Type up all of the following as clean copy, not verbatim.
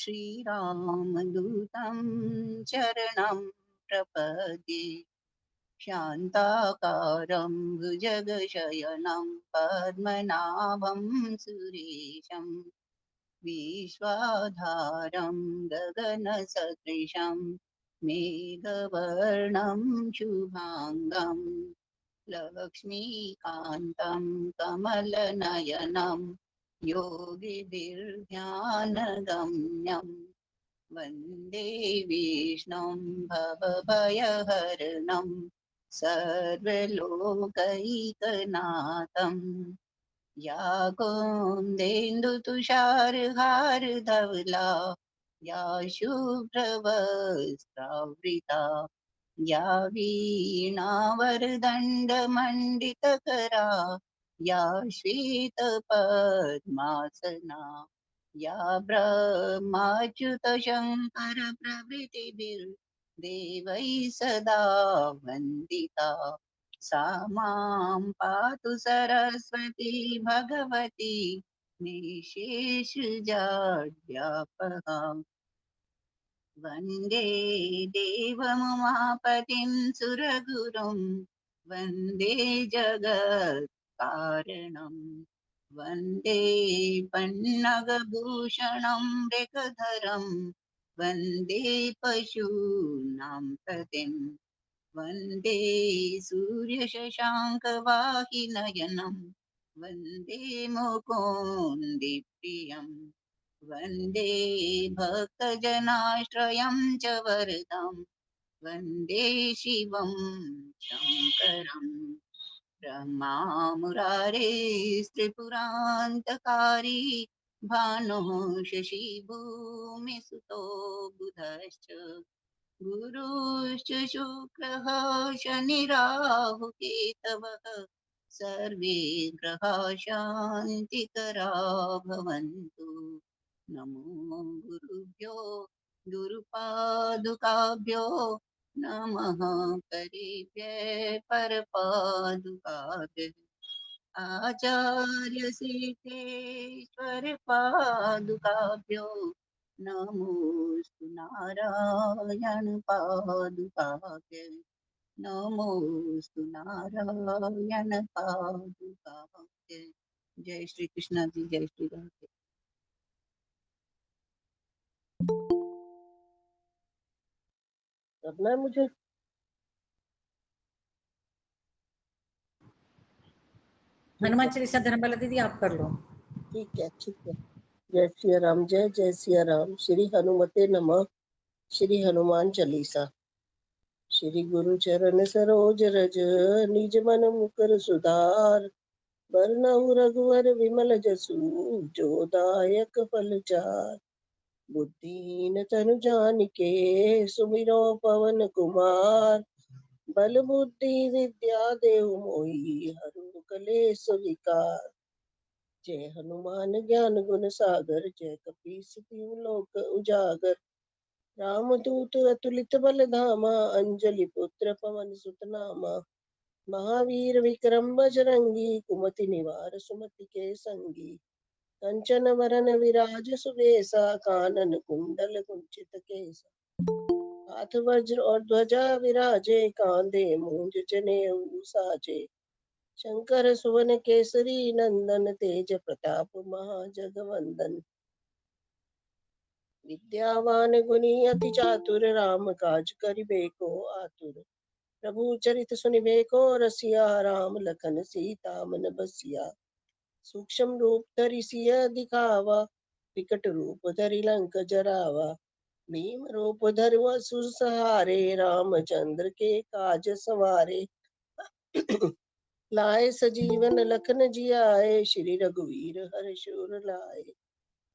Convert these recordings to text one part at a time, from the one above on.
श्रीरामदूतं चरणं प्रपद्ये। शान्ताकारं भुजगशयनं पद्मनाभं सुरेशं विश्वाधारं गगनसदृशं मेघवर्णं शुभाङ्गं लक्ष्मीकान्तं कमलनयनं योगिभिर्ध्यानगम्यम् वन्दे विष्णुं भवभयहरणं सर्वलोकैकनाथं। या कुन्देन्दुतुषारहारधवला या शुभ्रवस्त्रावृता या वीणावरदण्डमण्डितकरा या श्वेतपद्मासना या ब्रह्माच्युतशङ्करप्रभृतिभिर्देवैः सदा वन्दिता सा मां पातु सरस्वती भगवती निःशेषजाड्यापहा। वन्दे देवमुमापतिं सुरगुरुं वन्दे जगत्कारणं वन्दे पन्नगभूषणं मृगधरं वन्दे पशूनां पतिं वन्दे सूर्यशशाङ्कवाहिनयनं वन्दे मुकुन्दिप्रियम् वन्दे भक्तजनाश्रयं च वरदं वन्दे शिवं शङ्करं ब्रह्मामुरारेस्त्रिपुरान्तकारी भानुः शशिभूमिसुतो बुधश्च गुरुश्च शुक्रः शनिराहुकेतवः सर्वे ग्रहाः शान्तिकरा भवन्तु। नमो गुरुभ्यो गुरुपादुकाभ्यो नमः करिभ्यः परपादुकाभ्यः आचार्यसिद्धेश्वर पादुकाभ्यो नमोस्तु नारायण पादुकाभ्य नमोस्तु नारायण पादुकाभ्य। जय श्री कृष्ण जी, जय श्री राधे। करना है मुझे। ठीक हनुमान है, चालीसा धर्मबाला दीदी आप कर लो। ठीक है, ठीक है। जय सिया राम, जय जय सिया राम। श्री हनुमते नमः। श्री हनुमान चालीसा। श्री गुरु चरण सरोज रज निज मन मुकर सुधार। बरनउँ रघुवर विमल जसु जो दायक फल चार। बुद्धिहीन तनु जानिके सुमिरो पवन कुमार। बल बुद्धि विद्या देहु मोहि हरहु कलेस विकार। जय हनुमान ज्ञान गुण सागर जय कपीस तिहु लोक उजागर। रामदूत अतुलित बल धामा अंजलि पुत्र पवन सुत नामा। महावीर विक्रम बजरंगी कुमति निवार सुमति के संगी। कंचन वरन विराज सुबेसा कानन कुंडल कुंचित केसा। हाथ वज्र और ध्वजा विराजे कांधे मूंज जनेऊ साजे। शंकर सुवन केसरी नंदन तेज प्रताप महाजगवंदन। विद्यावान गुणी अति चातुर राम काज करिबेको आतुर। प्रभु चरित सुनिबेको रसिया राम लखन सीता मन बसिया। सूक्ष्म रूप धरि सिय दिखावा विकट रूप धरि लंक जरावा। भीम रूप धरि असुर सहारे रामचंद्र के काज सवारे। लाए सजीवन लखन जियाए श्री रघुवीर हर्ष उर लाए।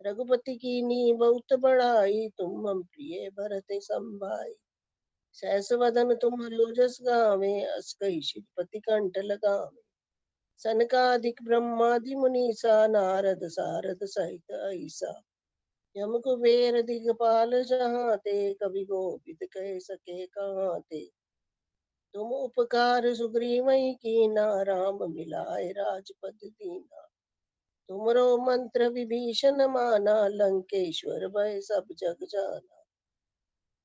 रघुपति कीन्ही बहुत बड़ाई तुम मम प्रिय भरत संभाई। सहस वदन तुम्हरो जस गावें अस कहि श्रीपति कंठ लगावें। सनकादिक ब्रह्मादि मुनीसा नारद सारद सहित ऐसा। यम कुबेर दिगपाल जहाते कवि कोविद कह सके कहाते। तुम उपकार सुग्रीवहि कीना राम मिलाए राजपद दीना। तुमरो मंत्र विभीषण माना, लंकेश्वर भय सब जग जाना।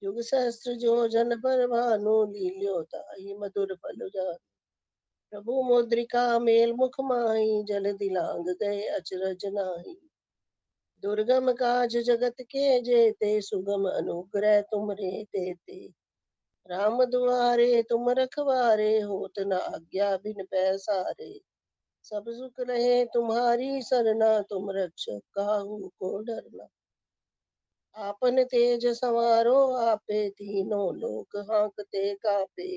युग सहस्त्र जो जन पर भानु, लील्यो ताहि मधुर फल जानु। प्रभु मुद्रिका मेल मुख माहि, जल दिलांग गए अचरज नाही। दुर्गम काज जगत के जेते, सुगम अनुग्रह तुमरे तेते। राम दुआरे तुम रखवारे, होत न आज्ञा बिन पैसारे। सब सुख रहे तुम्हारी सरना, तुम रक्षक काहू को डरना। आपन तेज सवारो आपे, तीनों लोक हांकते कापे।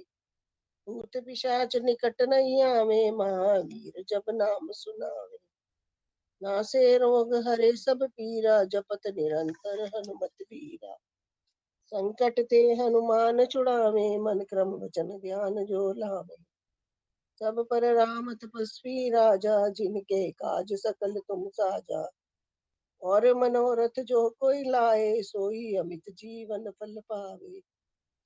भूत पिशाच निकट नहीं आवे, महावीर जब नाम सुनावे। नासे रोग हरे सब पीरा, जपत निरंतर हनुमत बीरा। संकट ते हनुमान छुड़ावे, मन क्रम वचन ध्यान जो लावे। सब पर राम तपस्वी राजा, जिनके काज सकल तुम साजा। और मनोरथ जो कोई लाए, सोई अमित जीवन फल पावे।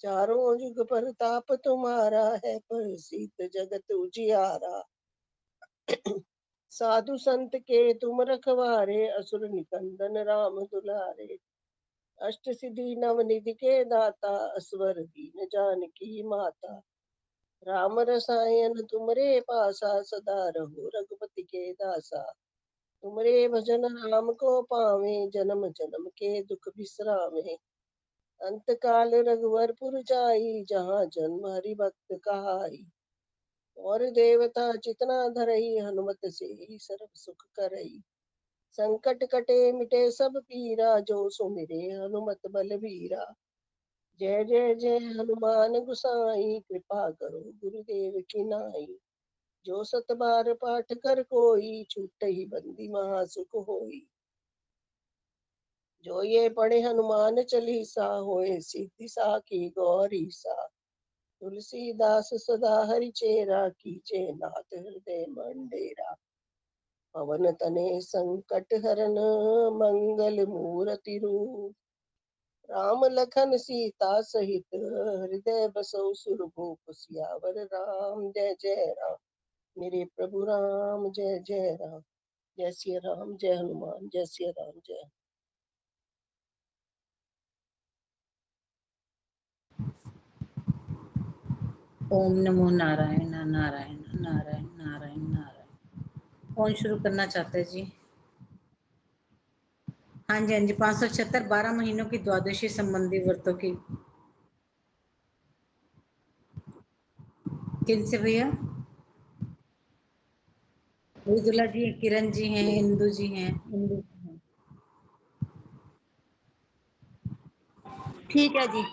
चारों जुग परताप तुम्हारा है, प्रसिद्ध जगत उजियारा। साधु संत के तुम रखवारे, असुर निकंदन राम दुलारे। अष्ट सिद्धि नव निधि के दाता, असवर दीन जानकी माता। राम रसायन तुमरे पासा, सदा रहो रघुपति के दासा। तुमरे भजन राम को पावे, जन्म जन्म के दुख बिसरावे। अंत काल रघुवरपुर जाई, जहाँ जन्म हरि भक्त कहाई। और देवता चितना धरई, हनुमत से ही सर्व सुख करई। संकट कटे मिटे सब पीरा, जो सुमिरे हनुमत बलबीरा। जय जय जय हनुमान गुसाई, कृपा करो गुरुदेव की नाई। जो सत बार पाठ कर कोई, छूटहि बंदी महा सुख होई। जो ये पढ़े हनुमान चालीसा, होए सिद्धि साखी गौरीसा। तुलसीदास सदा हरिचेरा, कीजे नाथ हृदय मंडेरा। पवन तने संकट हरन, मंगल मूरति रूप। राम लखन सीता सहित, हृदय बसौ सुरभूप। सियावर राम जय जय राम, मेरे प्रभु राम जय जय राम। जय सिया राम, जय हनुमान, जय सिया राम, जय। ओम नमो नारायण नारायण नारायण नारायण नारायण। कौन शुरू करना चाहते हैं जी? हाँ जी, हाँ जी। 576 12 महीनों की द्वादशी संबंधी व्रतों की। किन से भैया? मृदुला जी हैं, किरण जी हैं, इंदु जी हैं, इंदु जी हैं। ठीक है जी।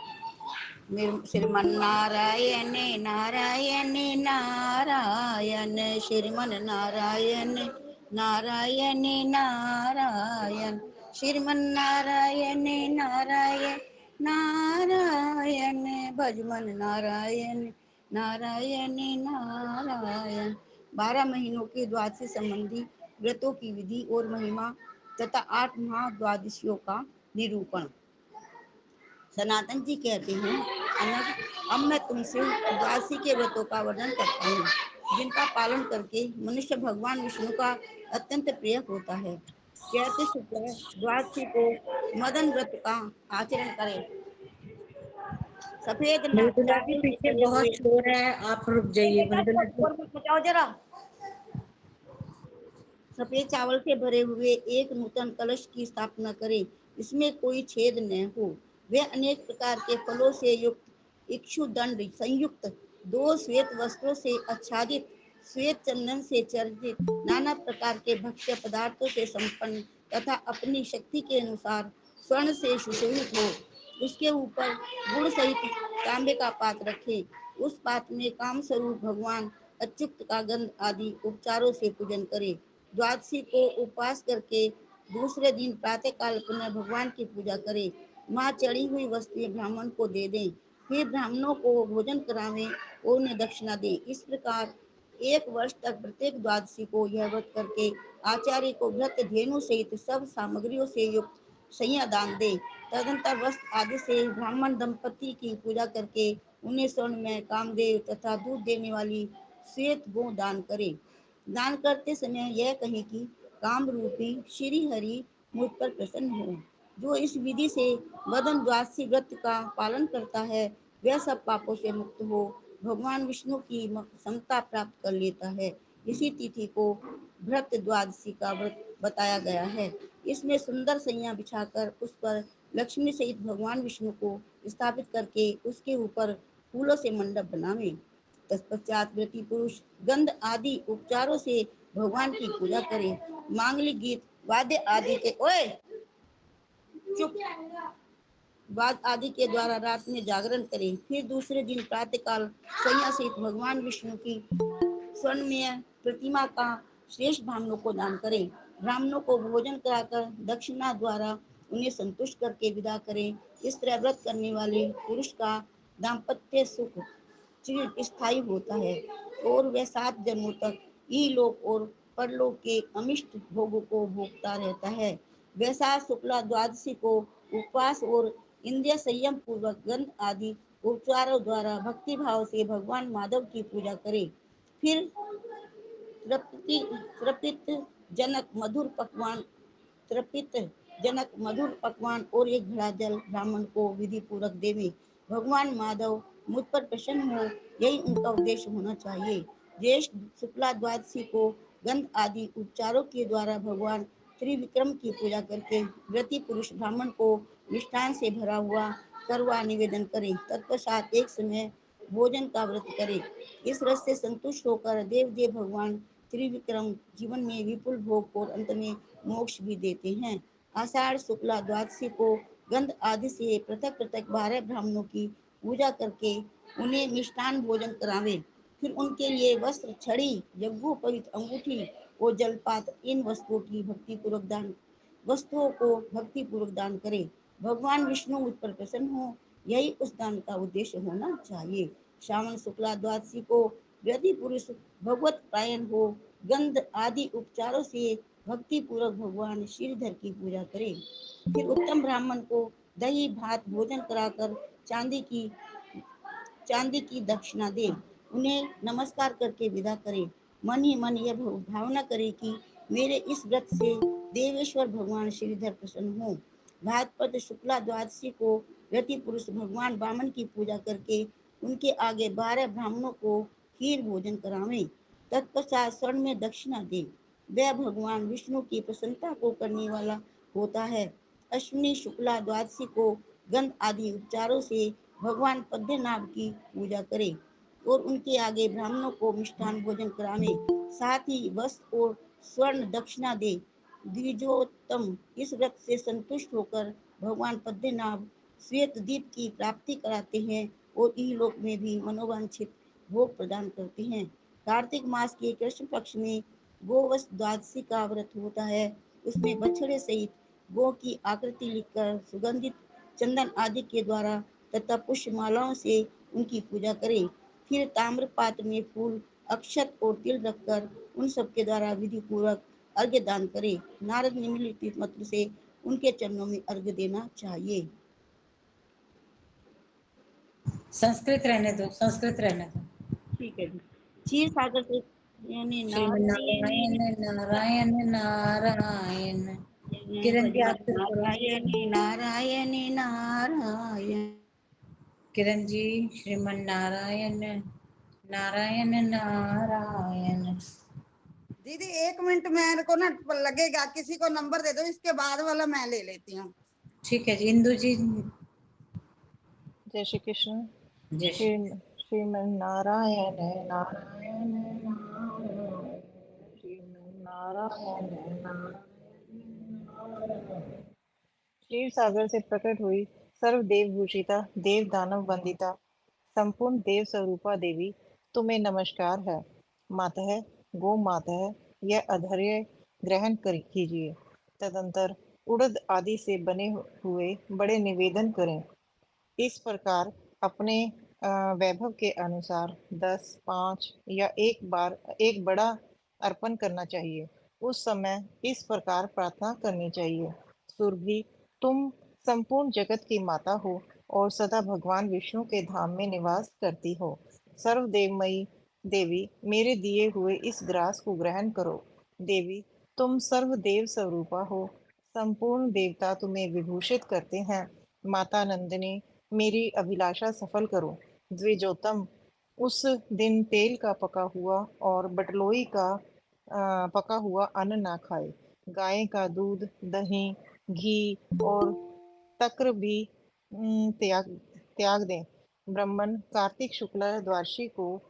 श्रीमन नारायण नारायण नारायण, श्रीमन नारायण नारायण नारायण, श्रीमन नारायण नारायण नारायण, भजमन नारायण नारायण नारायण। 12 महीनों के द्वादशी संबंधी व्रतों की विधि और महिमा तथा 8 महाद्वादशियों का निरूपण। सनातन जी कहते हैं, अनग अब मैं तुमसे द्वादशी के व्रतों का वर्णन करता हूँ, जिनका पालन करके मनुष्य भगवान विष्णु का अत्यंत प्रिय होता है। चैत्र शुक्ल द्वादशी को मदन व्रत का आचरण करें। सफेद मृदुला जी चावल से पीछे भरे बहुत हुए। शोर है, आप रुक जाइए मृदुला जी। बचाओ जरा। सफेद चावल से भरे हुए एक नूतन कलश की स्थापना करें, इसमें कोई छेद न हो। वे अनेक प्रकार के फलों से युक्त इक्षुदंड संयुक्त 2 श्वेत वस्त्रों से आच्छादित, श्वेत चंदन से चर्चित, नाना प्रकार के भक्ष्य पदार्थों से संपन्न तथा अपनी शक्ति के अनुसार स्वर्ण से सुशोभित हो। उसके ऊपर गुड़ सहित तांबे का पात्र रखें। उस पात्र में काम स्वरूप भगवान अच्युत का गंध आदि उपचारों से पूजन करें। द्वादशी को उपवास करके दूसरे दिन प्रातः काल पुनः भगवान की पूजा करें। माँ चढ़ी हुई वस्तुएं ब्राह्मण को दे दें, फिर ब्राह्मणों को भोजन करावें और उन्हें दक्षिणा दें। इस प्रकार 1 वर्ष तक प्रत्येक द्वादशी को यह व्रत करके आचार्य को व्रत धेनु सहित सब सामग्रियों से युक्त सैया दान दे। तदंतर वस्त्र आदि से ब्राह्मण दंपति की पूजा करके उन्हें स्वर्ण में कामदेव तथा दूध देने वाली श्वेत गो दान करे। दान करते समय यह कहें कि काम रूपी श्री हरि मुझ पर प्रसन्न हो। जो इस विधि से बदन द्वादशी व्रत का पालन करता है वह सब पापों से मुक्त हो भगवान विष्णु की समता प्राप्त कर लेता है। इसी तिथि को भक्त द्वादशी का व्रत बताया गया है। इसमें सुंदर सैया बिछाकर उस पर लक्ष्मी सहित भगवान विष्णु को स्थापित करके उसके ऊपर फूलों से मंडप बनावे। तत्पश्चात व्रती पुरुष गंध आदि उपचारों से भगवान की पूजा करे। मांगलिक गीत वाद्य आदि के ओए चुप वाद आदि के द्वारा रात में जागरण करें। फिर दूसरे दिन प्रातःकाल सैया सहित भगवान विष्णु की स्वर्णमय प्रतिमा का श्रेष्ठ ब्राह्मणों को दान करें। ब्राह्मणों को भोजन कराकर दक्षिणा द्वारा उन्हें संतुष्ट करके विदा करें। इस तरह व्रत करने वाले पुरुष का दाम्पत्य सुख चिरस्थायी होता है और वह 7 जन्मों तक इहलोक और परलोक के अमिष्ट भोगों को भोगता रहता है। वैशाख शुक्ला द्वादशी को उपवास और इंद्रिय संयम पूर्वक गंध आदि उपचारों द्वारा भक्ति भाव से भगवान माधव की पूजा करें। फिर तृप्त जनक मधुर पकवान तृपित जनक मधुर पकवान और एक घड़ा जल ब्राह्मण को विधि पूर्वक देवे। भगवान माधव मुझ पर प्रसन्न हो यही उनका उद्देश्य होना चाहिए। ज्येष्ठ शुक्ला द्वादशी को गंध आदि उपचारों के द्वारा भगवान त्रिविक्रम की पूजा करके व्रती पुरुष ब्राह्मण को मिष्ठान से भरा हुआ करवा निवेदन करें। तत्पश्चात एक समय भोजन का व्रत करें। इस व्रत से संतुष्ट होकर देव देव भगवान त्रिविक्रम जीवन में विपुल भोग और अंत में मोक्ष भी देते हैं। आषाढ़ शुक्ला द्वादशी को गंध आदि से पृथक पृथक 12 ब्राह्मणों की पूजा करके उन्हें मिष्ठान भोजन करावे। फिर उनके लिए वस्त्र छड़ी यज्ञोपवीत अंगूठी और जलपात इन वस्तुओं को भक्ति पूर्वक दान करें। भगवान विष्णु मुझ पर प्रसन्न हो यही उस दान का उद्देश्य होना चाहिए। श्रावण शुक्ला द्वादशी को यदि पुरुष भगवत पायन हो गंध आदि उपचारों से भक्ति पूर्वक भगवान श्रीधर की पूजा करे। फिर उत्तम ब्राह्मण को दही भात भोजन कराकर चांदी की दक्षिणा दे। उन्हें नमस्कार करके विदा करे। मन ही मन यह भावना करे कि मेरे इस व्रत से देवेश्वर भगवान श्रीधर प्रसन्न हो। भाद्रपद शुक्ला द्वादशी को व्रती पुरुष भगवान वामन की पूजा करके उनके आगे 12 ब्राह्मणों को खीर भोजन करावे। तत्पश्चात स्वर्ण में दक्षिणा दे। वह भगवान विष्णु की प्रसन्नता को करने वाला होता है। अश्विनी शुक्ला द्वादशी को गंध आदि उपचारों से भगवान पद्मनाभ की पूजा करे और उनके आगे ब्राह्मणों को मिष्ठान भोजन करावे। साथ ही वस्त्र और स्वर्ण दक्षिणा दे। द्विजोत्तम इस व्रत से संतुष्ट होकर भगवान पद्मनाभ श्वेत दीप की प्राप्ति कराते हैं और इहलोक में भी मनोवांछित भोग प्रदान करते हैं। कार्तिक मास के कृष्ण पक्ष में गोवश द्वादशी का व्रत होता है। उसमें बछड़े सहित गो की आकृति लिखकर सुगंधित चंदन आदि के द्वारा तथा पुष्पमालाओं से उनकी पूजा करें। फिर ताम्र पात्र में फूल अक्षत और तिल रखकर उन सबके द्वारा विधि पूर्वक अर्घ्य दान करें। नारद निम्नलिखित मंत्र से उनके चरणों में अर्घ्य देना चाहिए। संस्कृत रहने दो, संस्कृत रहने दो। ठीक है जी। क्षीर सागर से यानी नारायण श्रीमन्नारायण नारायण नारायण। किरण जी आप शुरू करो। नारायण नारायण नारायण। किरण जी श्रीमन्नारायण नारायण नारायण। दीदी 1 मिनट मेरे को ना लगेगा, किसी को नंबर दे दो, इसके बाद वाला मैं ले लेती हूँ। ठीक है जी। इंदु जी। जय श्री कृष्ण। जय श्री श्रीमन्नारायण नारायण श्रीमन्नारायण नारायण। क्षीर सागर से प्रकट हुई सर्वदेव भूषिता देव दानव वंदिता संपूर्ण देव स्वरूपा देवी, तुम्हें नमस्कार है। मातः गो मातः यह अधर्य ग्रहण कर कीजिए। तदंतर उड़द आदि से बने हुए बड़े निवेदन करें। इस प्रकार अपने वैभव के अनुसार 10, 5 या एक बड़ा अर्पण करना चाहिए। उस समय इस प्रकार प्रार्थना करनी चाहिए। सुरभि, तुम संपूर्ण जगत की माता हो और सदा भगवान विष्णु के धाम में निवास करती हो। सर्वदेवमयी देवी, मेरे दिए हुए इस ग्रास को ग्रहण करो। देवी, तुम सर्वदेव स्वरूपा हो, संपूर्ण देवता तुम्हें विभूषित करते हैं। माता नंदिनी, मेरी अभिलाषा सफल करो। द्विजोतम, उस दिन तेल का पका हुआ और बटलोई का पका हुआ अन्न ना खाए। गाय का दूध, दही, घी और तक्र भी त्याग त्याग दें। ब्राह्मण कार्तिक शुक्ल द्वादशी को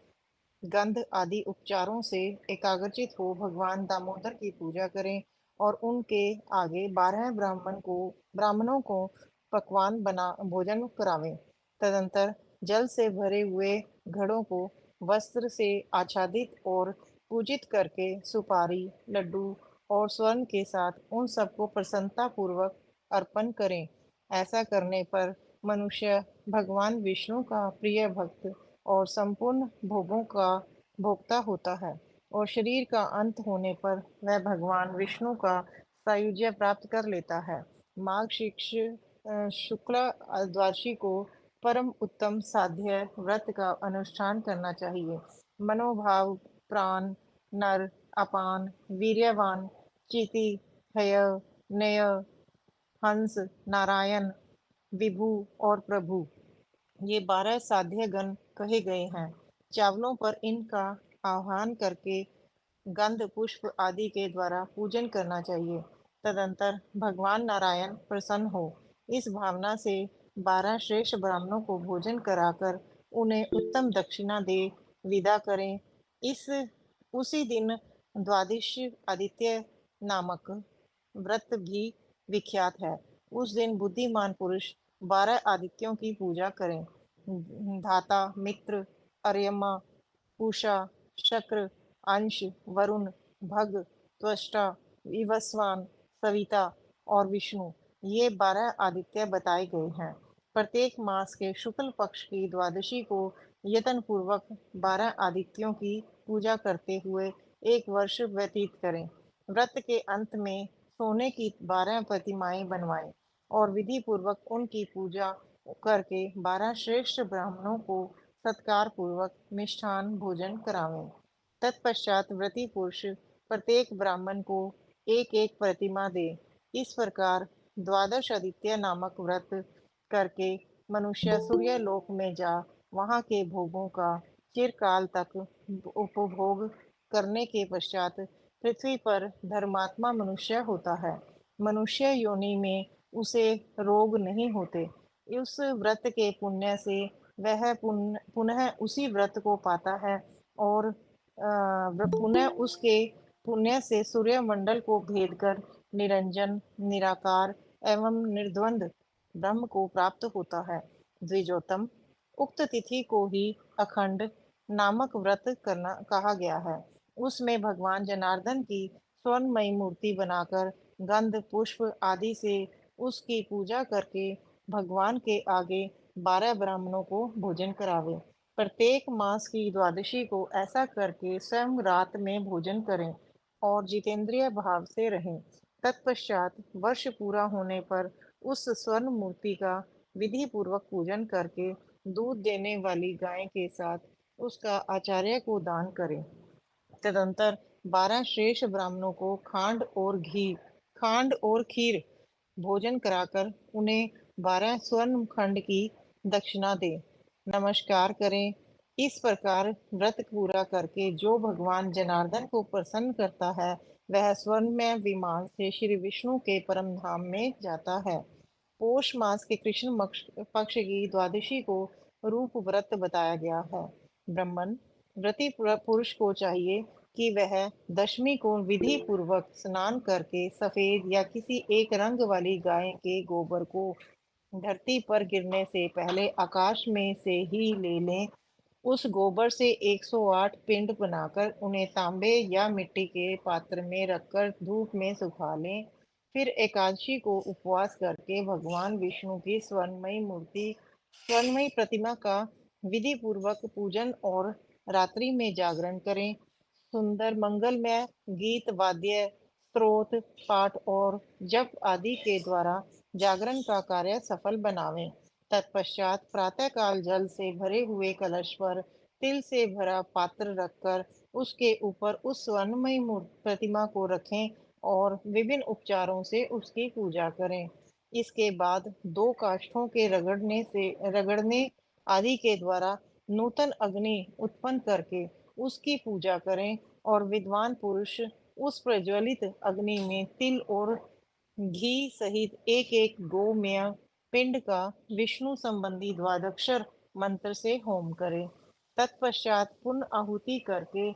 गंध आदि उपचारों से एकाग्रचित हो भगवान दामोदर की पूजा करें और उनके आगे 12 ब्राह्मणों को पकवान बना भोजन करावें। तदंतर जल से भरे हुए घड़ों को वस्त्र से आच्छादित और पूजित करके सुपारी, लड्डू और स्वर्ण के साथ उन सबको प्रसन्नता पूर्वक अर्पण करें। ऐसा करने पर मनुष्य भगवान विष्णु का प्रिय भक्त और संपूर्ण भोगों का भोक्ता होता है और शरीर का अंत होने पर वह भगवान विष्णु का सायुज्य प्राप्त कर लेता है। माघ शुक्ल द्वादशी को परम उत्तम साध्य व्रत का अनुष्ठान करना चाहिए। मनोभाव प्राण, नर, अपान, वीर्यवान, चिति, हय, नय, हंस, नारायण, विभु और प्रभु, ये 12 साध्य गण कहे गए हैं। चावलों पर इनका आह्वान करके गंध पुष्प आदि के द्वारा पूजन करना चाहिए। तदंतर भगवान नारायण प्रसन्न हो इस भावना से 12 श्रेष्ठ ब्राह्मणों को भोजन कराकर उन्हें उत्तम दक्षिणा दे विदा करें। इस उसी दिन द्वादश आदित्य नामक व्रत भी विख्यात है। उस दिन बुद्धिमान पुरुष 12 आदित्यों की पूजा करें। धाता, मित्र, अर्यमा, पूषा, शक्र, अंश, वरुण, भग, त्वष्टा, विवस्वान, सविता और विष्णु, ये 12 आदित्य बताए गए हैं। प्रत्येक मास के शुक्ल पक्ष की द्वादशी को यत्न पूर्वक 12 आदित्यों की पूजा करते हुए एक वर्ष व्यतीत करें। व्रत के अंत में सोने की 12 प्रतिमाएं बनवाएं और विधि पूर्वक उनकी पूजा करके 12 श्रेष्ठ ब्राह्मणों को सत्कार पूर्वक मिष्ठान भोजन करावें। तत्पश्चात व्रती पुरुष प्रत्येक ब्राह्मण को एक एक प्रतिमा दे। इस प्रकार द्वादश आदित्य नामक व्रत करके मनुष्य सूर्य लोक में जा वहां के भोगों का चिरकाल तक उपभोग करने के पश्चात पृथ्वी पर धर्मात्मा मनुष्य होता है। मनुष्य योनि में उसे रोग नहीं होते। उस व्रत के पुण्य से वह पुनः उसी व्रत को पाता है और पुनः उसके पुण्य से सूर्यमंडल को भेद कर निरंजन, निराकार एवं निर्द्वंद ब्रह्म को प्राप्त होता है। द्विजोतम, उक्त तिथि को ही अखंड नामक व्रत करना कहा गया है। उसमें भगवान जनार्दन की स्वर्णमयी मूर्ति बनाकर गंध पुष्प आदि से उसकी पूजा करके भगवान के आगे 12 ब्राह्मणों को भोजन करावे। प्रत्येक मास की द्वादशी को ऐसा करके स्वयं रात में भोजन करें और जितेंद्रिय भाव से रहें। तत्पश्चात वर्ष पूरा होने पर उस स्वर्ण मूर्ति का विधि पूर्वक पूजन करके दूध देने वाली गाय के साथ उसका आचार्य को दान करें। तदंतर 12 श्रेष्ठ ब्राह्मणों को खांड और खीर भोजन कराकर उन्हें 12 स्वर्ण खंड की दक्षिणा दे नमस्कार करें। इस प्रकार व्रत पूरा करके जो भगवान जनार्दन को प्रसन्न करता है वह स्वर्णमय विमान से श्री विष्णु के परम धाम में जाता है। पौष मास के कृष्ण पक्ष की द्वादशी को रूप व्रत बताया गया है। ब्राह्मण व्रती पुरुष को चाहिए कि वह दशमी को विधि पूर्वक स्नान करके सफेद या किसी एक रंग वाली गाय के गोबर को धरती पर गिरने से पहले आकाश में से ही ले लें। उस गोबर से 108 पिंड बनाकर उन्हें तांबे या मिट्टी के पात्र में रखकर धूप में सुखा लें। फिर एकादशी को उपवास करके भगवान विष्णु की स्वर्णमयी प्रतिमा का विधि पूर्वक पूजन और रात्रि में जागरण करें। सुंदर मंगलमय गीत वाद्य स्तोत्र पाठ और जप आदि के द्वारा जागरण का कार्य सफल बनावें। तत्पश्चात प्रातःकाल जल से भरे हुए कलश पर तिल से भरा पात्र रखकर उसके ऊपर उस स्वर्णमयी प्रतिमा को रखें और विभिन्न उपचारों से उसकी पूजा करें। इसके बाद 2 काष्ठों के रगड़ने आदि के द्वारा नूतन अग्नि उत्पन्न करके उसकी पूजा करें और विद्वान पुरुष उस प्रज्वलित अग्नि में तिल और घी सहित एक एक गोमय पिंड का विष्णु संबंधी द्वादक्षर मंत्र से होम करे। तत्पश्चात पुण्य आहुति करके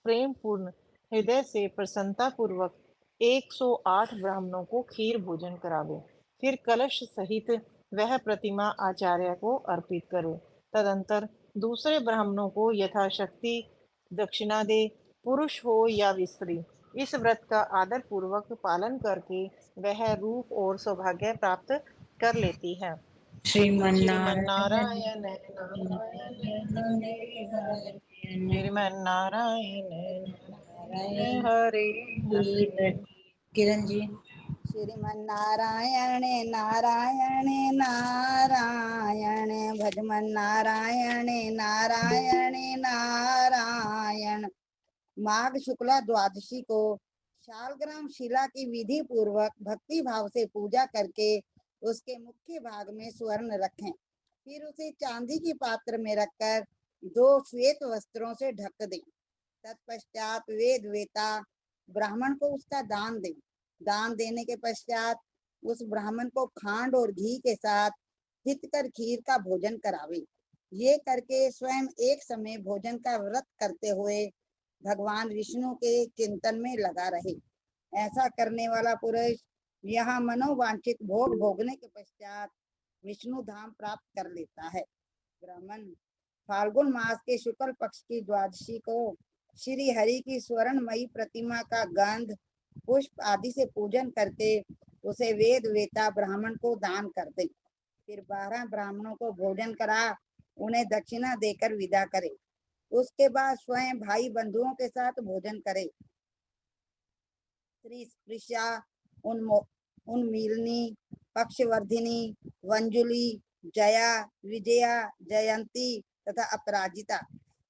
प्रेम पूर्ण हृदय से प्रसन्नता पूर्वक 108 ब्राह्मणों को खीर भोजन करावे। फिर कलश सहित वह प्रतिमा आचार्य को अर्पित करे। तदंतर दूसरे ब्राह्मणों को यथाशक्ति दक्षिणा दे, पुरुष हो या स्त्री। इस व्रत का आदर पूर्वक पालन करके वह रूप और सौभाग्य प्राप्त कर लेती है। श्रीमन्नारायण श्रीमन्नारायण नारायण श्रीमन्नारायण नारायण हरे हरे। किरण जी। श्रीमन्नारायण नारायण नारायण भजमन नारायण नारायण नारायण। माघ शुक्ला द्वादशी को शालग्राम शिला की विधि पूर्वक भक्ति भाव से पूजा करके उसके मुख्य भाग में स्वर्ण रखें। फिर उसे चांदी की पात्र में रखकर 2 श्वेत वस्त्रों से ढक दें। तत्पश्चात वेद वेता ब्राह्मण को उसका दान दें। दान देने के पश्चात उस ब्राह्मण को खांड और घी के साथ हित कर खीर का भोजन करावे। ये करके स्वयं एक समय भोजन का व्रत करते हुए भगवान विष्णु के चिंतन में लगा रहे। ऐसा करने वाला पुरुष यहाँ मनोवांछित भोग भोगने के पश्चात विष्णु धाम प्राप्त कर लेता है। ब्राह्मण फाल्गुन मास के शुक्ल पक्ष की द्वादशी को श्री हरि की स्वर्णमयी प्रतिमा का गंध पुष्प आदि से पूजन करके उसे वेद वेता ब्राह्मण को दान कर दे। फिर 12 ब्राह्मणों को भोजन करा उन्हें दक्षिणा देकर विदा करे। उसके बाद स्वयं भाई बंधुओं के साथ भोजन करे। श्री स्पृशा उन्मीलनी पक्षवर्धिनी वंजुली जया विजया जयंती तथा अपराजिता,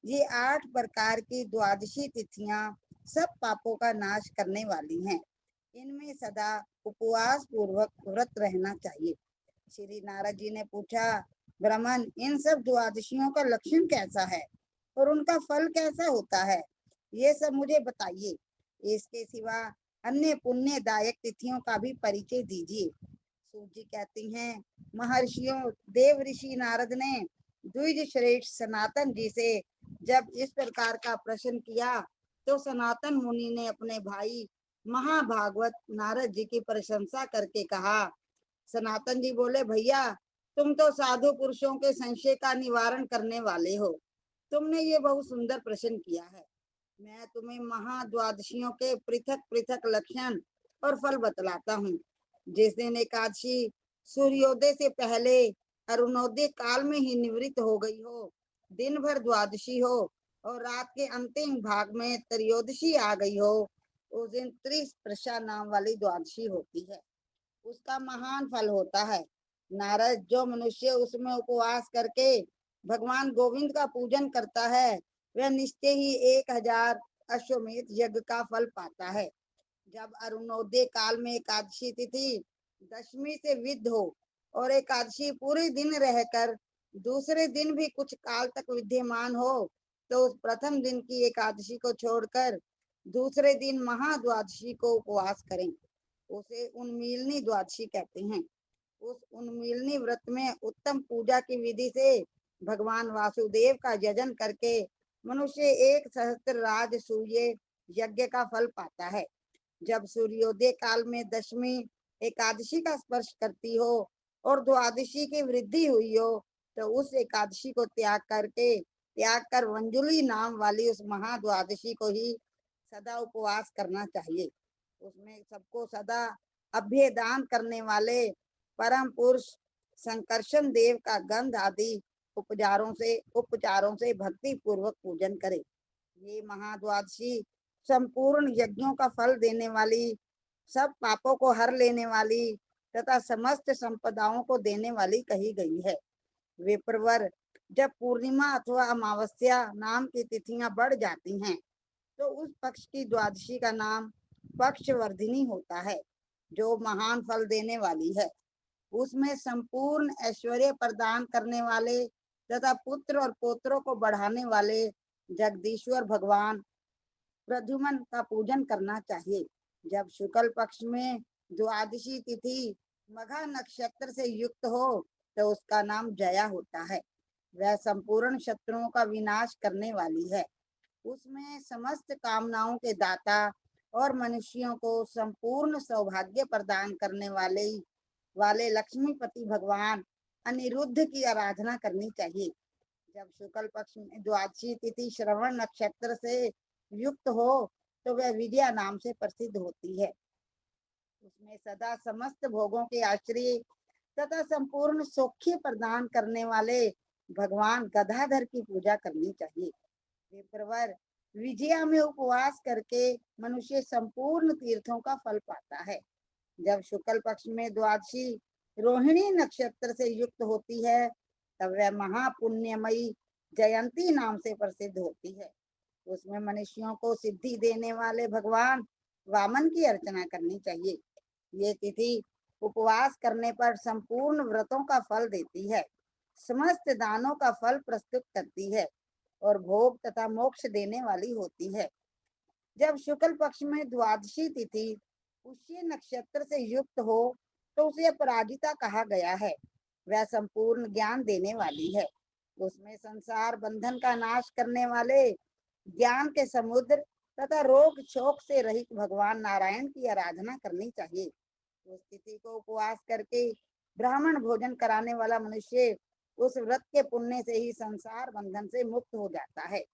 ये 8 प्रकार की द्वादशी तिथियां सब पापों का नाश करने वाली हैं। इनमें सदा उपवास पूर्वक व्रत रहना चाहिए। श्री नारद जी ने पूछा, ब्राह्मण इन सब द्वादशियों का लक्षण कैसा है और उनका फल कैसा होता है, ये सब मुझे बताइए। इसके सिवा अन्य पुण्यदायक तिथियों का भी परिचय दीजिए। सूत जी कहती हैं, महर्षियों देव ऋषि नारद ने द्विज श्रेष्ठ सनातन जी से जब इस प्रकार का प्रश्न किया तो सनातन मुनि ने अपने भाई महाभागवत नारद जी की प्रशंसा करके कहा। सनातन जी बोले, भैया तुम तो साधु पुरुषों के संशय का निवारण करने वाले हो। तुमने ये बहुत सुंदर प्रश्न किया है। मैं तुम्हें महाद्वादशियों के पृथक पृथक लक्षण और फल बतलाता हूँ। जिस दिन एकादशी सूर्योदय से पहले अरुणोदय काल में ही निवृत्त हो गई हो, दिन भर द्वादशी हो और रात के अंतिम भाग में त्रयोदशी आ गई हो, उस दिन त्रिस्पर्शा नाम वाली द्वादशी होती है। उसका महान फल होता है। नारद, जो मनुष्य उसमें उपवास करके भगवान गोविंद का पूजन करता है वह निश्चय ही 1000 अश्वमेध यज्ञ का फल पाता है। जब अरुणोदय काल में एकादशी तिथि दशमी से विद्ध हो और एकादशी पूरे दिन रहकर दूसरे दिन भी कुछ काल तक विद्यमान हो तो उस प्रथम दिन की एकादशी को छोड़कर दूसरे दिन महाद्वादशी को उपवास करें। उसे उन्मीलनी द्वादशी कहते हैं। उस उन्मीलनी व्रत में उत्तम पूजा की विधि से भगवान वासुदेव का यजन करके मनुष्य 1 सहस्त्र राजसूय यज्ञ का फल पाता है। जब सूर्योदय काल में दशमी एकादशी का स्पर्श करती हो और द्वादशी की वृद्धि हुई हो तो उस एकादशी को त्याग कर वंजुली नाम वाली उस महाद्वादशी को ही सदा उपवास करना चाहिए। उसमें सबको सदा अभ्यदान करने वाले परम पुरुष संकर्षण देव का गंध आदि उपचारों से भक्ति पूर्वक पूजन करे। ये महाद्वादशी संपूर्ण यज्ञों का फल देने वाली, सब पापों को हर लेने वाली तथा समस्त संपदाओं को देने वाली कही गई है। विप्रवर, जब पूर्णिमा अथवा अमावस्या नाम की तिथियां बढ़ जाती हैं तो उस पक्ष की द्वादशी का नाम पक्षवर्धिनी होता है, जो महान फल देने वाली है। उसमें संपूर्ण ऐश्वर्य प्रदान करने वाले तथा पुत्र और पोत्रों को बढ़ाने वाले जगदीश्वर भगवान प्रद्युम्न का पूजन करना चाहिए। जब शुक्ल पक्ष में द्वादशी तिथि मघा नक्षत्र से युक्त हो तो उसका नाम जया होता है। वह संपूर्ण शत्रुओं का विनाश करने वाली है। उसमें समस्त कामनाओं के दाता और मनुष्यों को संपूर्ण सौभाग्य प्रदान करने वाले लक्ष्मीपति भगवान अनिरुद्ध की आराधना करनी चाहिए। जब शुक्ल पक्ष में द्वादशी तिथि श्रवण नक्षत्र से युक्त हो तो वह विद्या नाम से प्रसिद्ध होती है। उसमें सदा समस्त भोगों के आश्रय तथा संपूर्ण सौख्य प्रदान करने वाले भगवान गदाधर की पूजा करनी चाहिए। विप्रवर विजया में उपवास करके मनुष्य संपूर्ण तीर्थों का फल पाता है। जब शुक्ल पक्ष में द्वादशी रोहिणी नक्षत्र से युक्त होती है तब वह महापुण्यमयी जयंती नाम से प्रसिद्ध होती है। उसमें मनुष्यों को सिद्धि देने वाले भगवान वामन की अर्चना करनी चाहिए। ये तिथि उपवास करने पर संपूर्ण व्रतों का फल देती है, समस्त दानों का फल प्रस्तुत करती है और भोग तथा मोक्ष देने वाली होती है। जब शुक्ल पक्ष में द्वादशी तिथि पुष्य नक्षत्र से युक्त हो तो उसे अपराजिता कहा गया है। वह संपूर्ण ज्ञान देने वाली है। उसमें संसार बंधन का नाश करने वाले ज्ञान के समुद्र तथा रोग शोक से रहित भगवान नारायण की आराधना करनी चाहिए। उस तिथि को उपवास करके ब्राह्मण भोजन कराने वाला मनुष्य उस व्रत के पुण्य से ही संसार बंधन से मुक्त हो जाता है।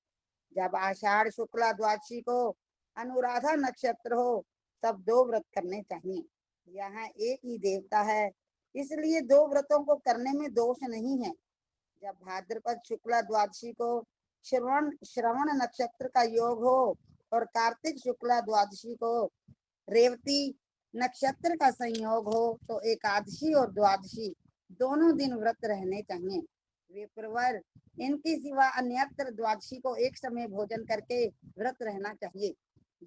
जब आषाढ़ शुक्ला द्वादशी को अनुराधा नक्षत्र हो तब 2 व्रत करने चाहिए। यहाँ एक ही देवता है, इसलिए 2 व्रतों को करने में दोष नहीं है। जब भाद्रपद शुक्ला द्वादशी को श्रवण नक्षत्र का योग हो और कार्तिक शुक्ला द्वादशी को रेवती नक्षत्र का संयोग हो तो एकादशी और द्वादशी दोनों दिन व्रत रहने चाहिए। विप्रवर इनकी सिवा अन्यत्र द्वादशी को एक समय भोजन करके व्रत रहना चाहिए।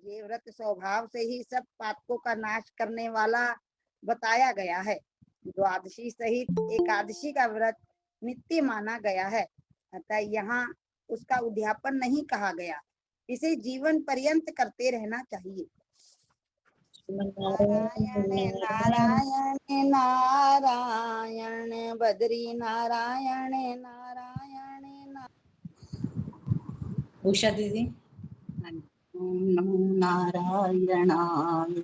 ये व्रत स्वभाव से ही सब पापों का नाश करने वाला बताया गया है। द्वादशी सहित एकादशी का व्रत नित्य माना गया है, अतः यहाँ उसका उद्यापन नहीं कहा गया। इसे जीवन पर्यंत करते रहना चाहिए। नारायण नारायण नारायण बद्री नारायण नारायण उषा दीदी। ओम नमो नारायणाय।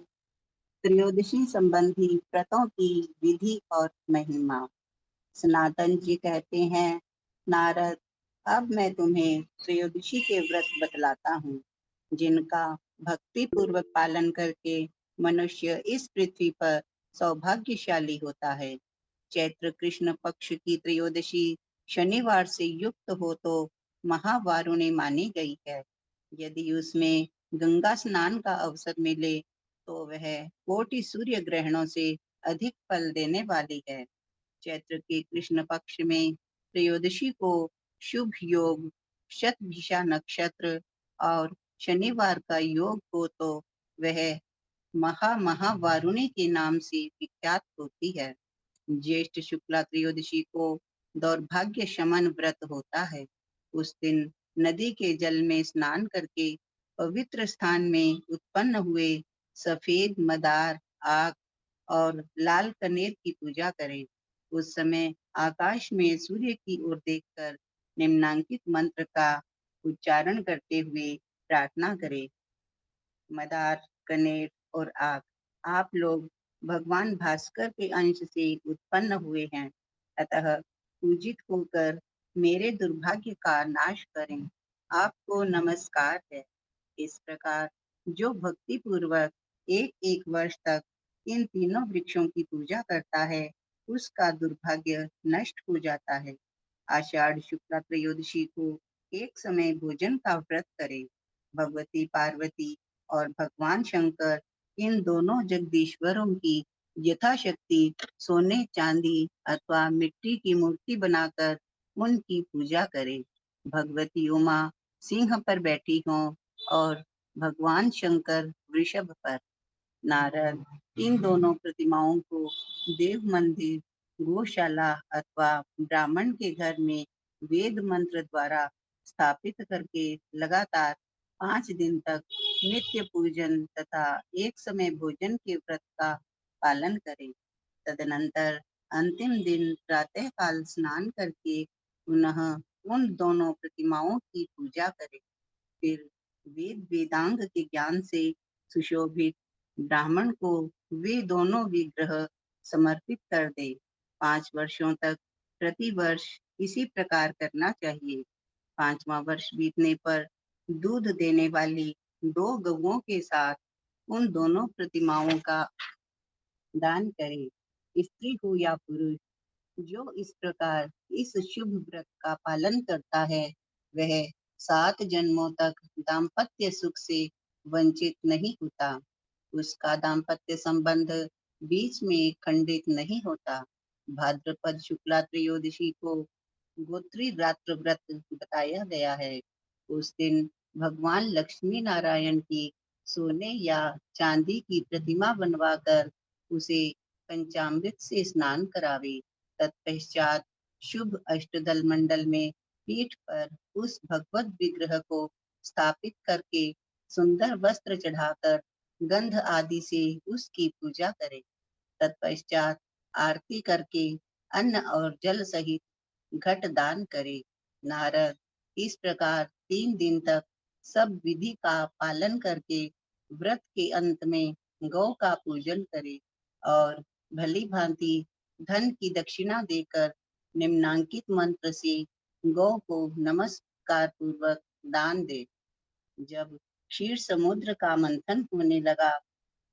त्रयोदशी संबंधी व्रतों की विधि और महिमा। सनातन जी कहते हैं, नारद, अब मैं तुम्हें त्रयोदशी के व्रत बतलाता हूँ, जिनका भक्ति पूर्वक पालन करके मनुष्य इस पृथ्वी पर सौभाग्यशाली होता है। चैत्र कृष्ण पक्ष की त्रयोदशी शनिवार से युक्त हो तो महावारुणी मानी गई है। यदि उसमें गंगा स्नान का अवसर मिले तो वह कोटि सूर्य ग्रहणों से अधिक फल देने वाली है। चैत्र के कृष्ण पक्ष में त्रयोदशी को शुभ योग, शतभिषा नक्षत्र और शनिवार का योग हो तो वह महावारुणी के नाम से विख्यात होती है। ज्येष्ठ शुक्ला त्रयोदशी को दौर्भाग्य शमन व्रत होता है। उस दिन नदी के जल में स्नान करके पवित्र स्थान में उत्पन्न हुए सफेद मदार, आग और लाल कनेर की पूजा करें। उस समय आकाश में सूर्य की ओर देखकर निम्नांकित मंत्र का उच्चारण करते हुए प्रार्थना करें। मदार, कनेर और आग, आप लोग भगवान भास्कर के अंश से उत्पन्न हुए हैं, अतः पूजित होकर मेरे दुर्भाग्य का नाश करें। आपको नमस्कार है। इस प्रकार जो भक्ति पूर्वक एक एक वर्ष तक इन तीनों वृक्षों की पूजा करता है, उसका दुर्भाग्य नष्ट हो जाता है। आषाढ़ शुक्ला त्रयोदशी को एक समय भोजन का व्रत करें। भगवती पार्वती और भगवान शंकर, इन दोनों जगदीश्वरों की यथाशक्ति सोने, चांदी अथवा मिट्टी की मूर्ति बनाकर उनकी पूजा करें। भगवती उमा सिंह पर बैठी हों और भगवान शंकर वृषभ पर। नारद इन दोनों प्रतिमाओं को देव मंदिर, गौशाला अथवा ब्राह्मण के घर में वेद मंत्र द्वारा स्थापित करके लगातार 5 दिन तक नित्य पूजन तथा एक समय भोजन के व्रत का पालन करें। तदनंतर अंतिम दिन प्रातःकाल स्नान करके पुनः उन दोनों प्रतिमाओं की पूजा करें। फिर वेद वेदांग के ज्ञान से सुशोभित ब्राह्मण को वे दोनों विग्रह समर्पित कर दे। 5 वर्षों तक प्रति वर्ष इसी प्रकार करना चाहिए। 5वां वर्ष बीतने पर दूध देने वाली 2 गौओं के साथ उन दोनों प्रतिमाओं का दान करे। स्त्री हो या पुरुष, जो इस प्रकार इस शुभ व्रत का पालन करता है, वह 7 जन्मों तक दाम्पत्य सुख से वंचित नहीं होता। उसका दाम्पत्य संबंध बीच में खंडित नहीं होता। भाद्रपद शुक्ला त्रयोदशी को गोत्री रात्र व्रत बताया गया है। उस दिन भगवान लक्ष्मी नारायण की सोने या चांदी की प्रतिमा बनवाकर उसे पंचामृत से स्नान करावे। तत्पश्चात शुभ अष्टदल मंडल में पीठ पर उस भगवत विग्रह को स्थापित करके सुंदर वस्त्र चढ़ाकर गंध आदि से उसकी पूजा करें। तत्पश्चात आरती करके अन्न और जल सहित घट दान करे। नारद इस प्रकार 3 दिन तक सब विधि का पालन करके व्रत के अंत में गौ का पूजन करे और भली भांति धन की दक्षिणा देकर निम्नांकित मंत्र से गौ को नमस्कार पूर्वक दान दे। जब क्षीर समुद्र का मंथन होने लगा,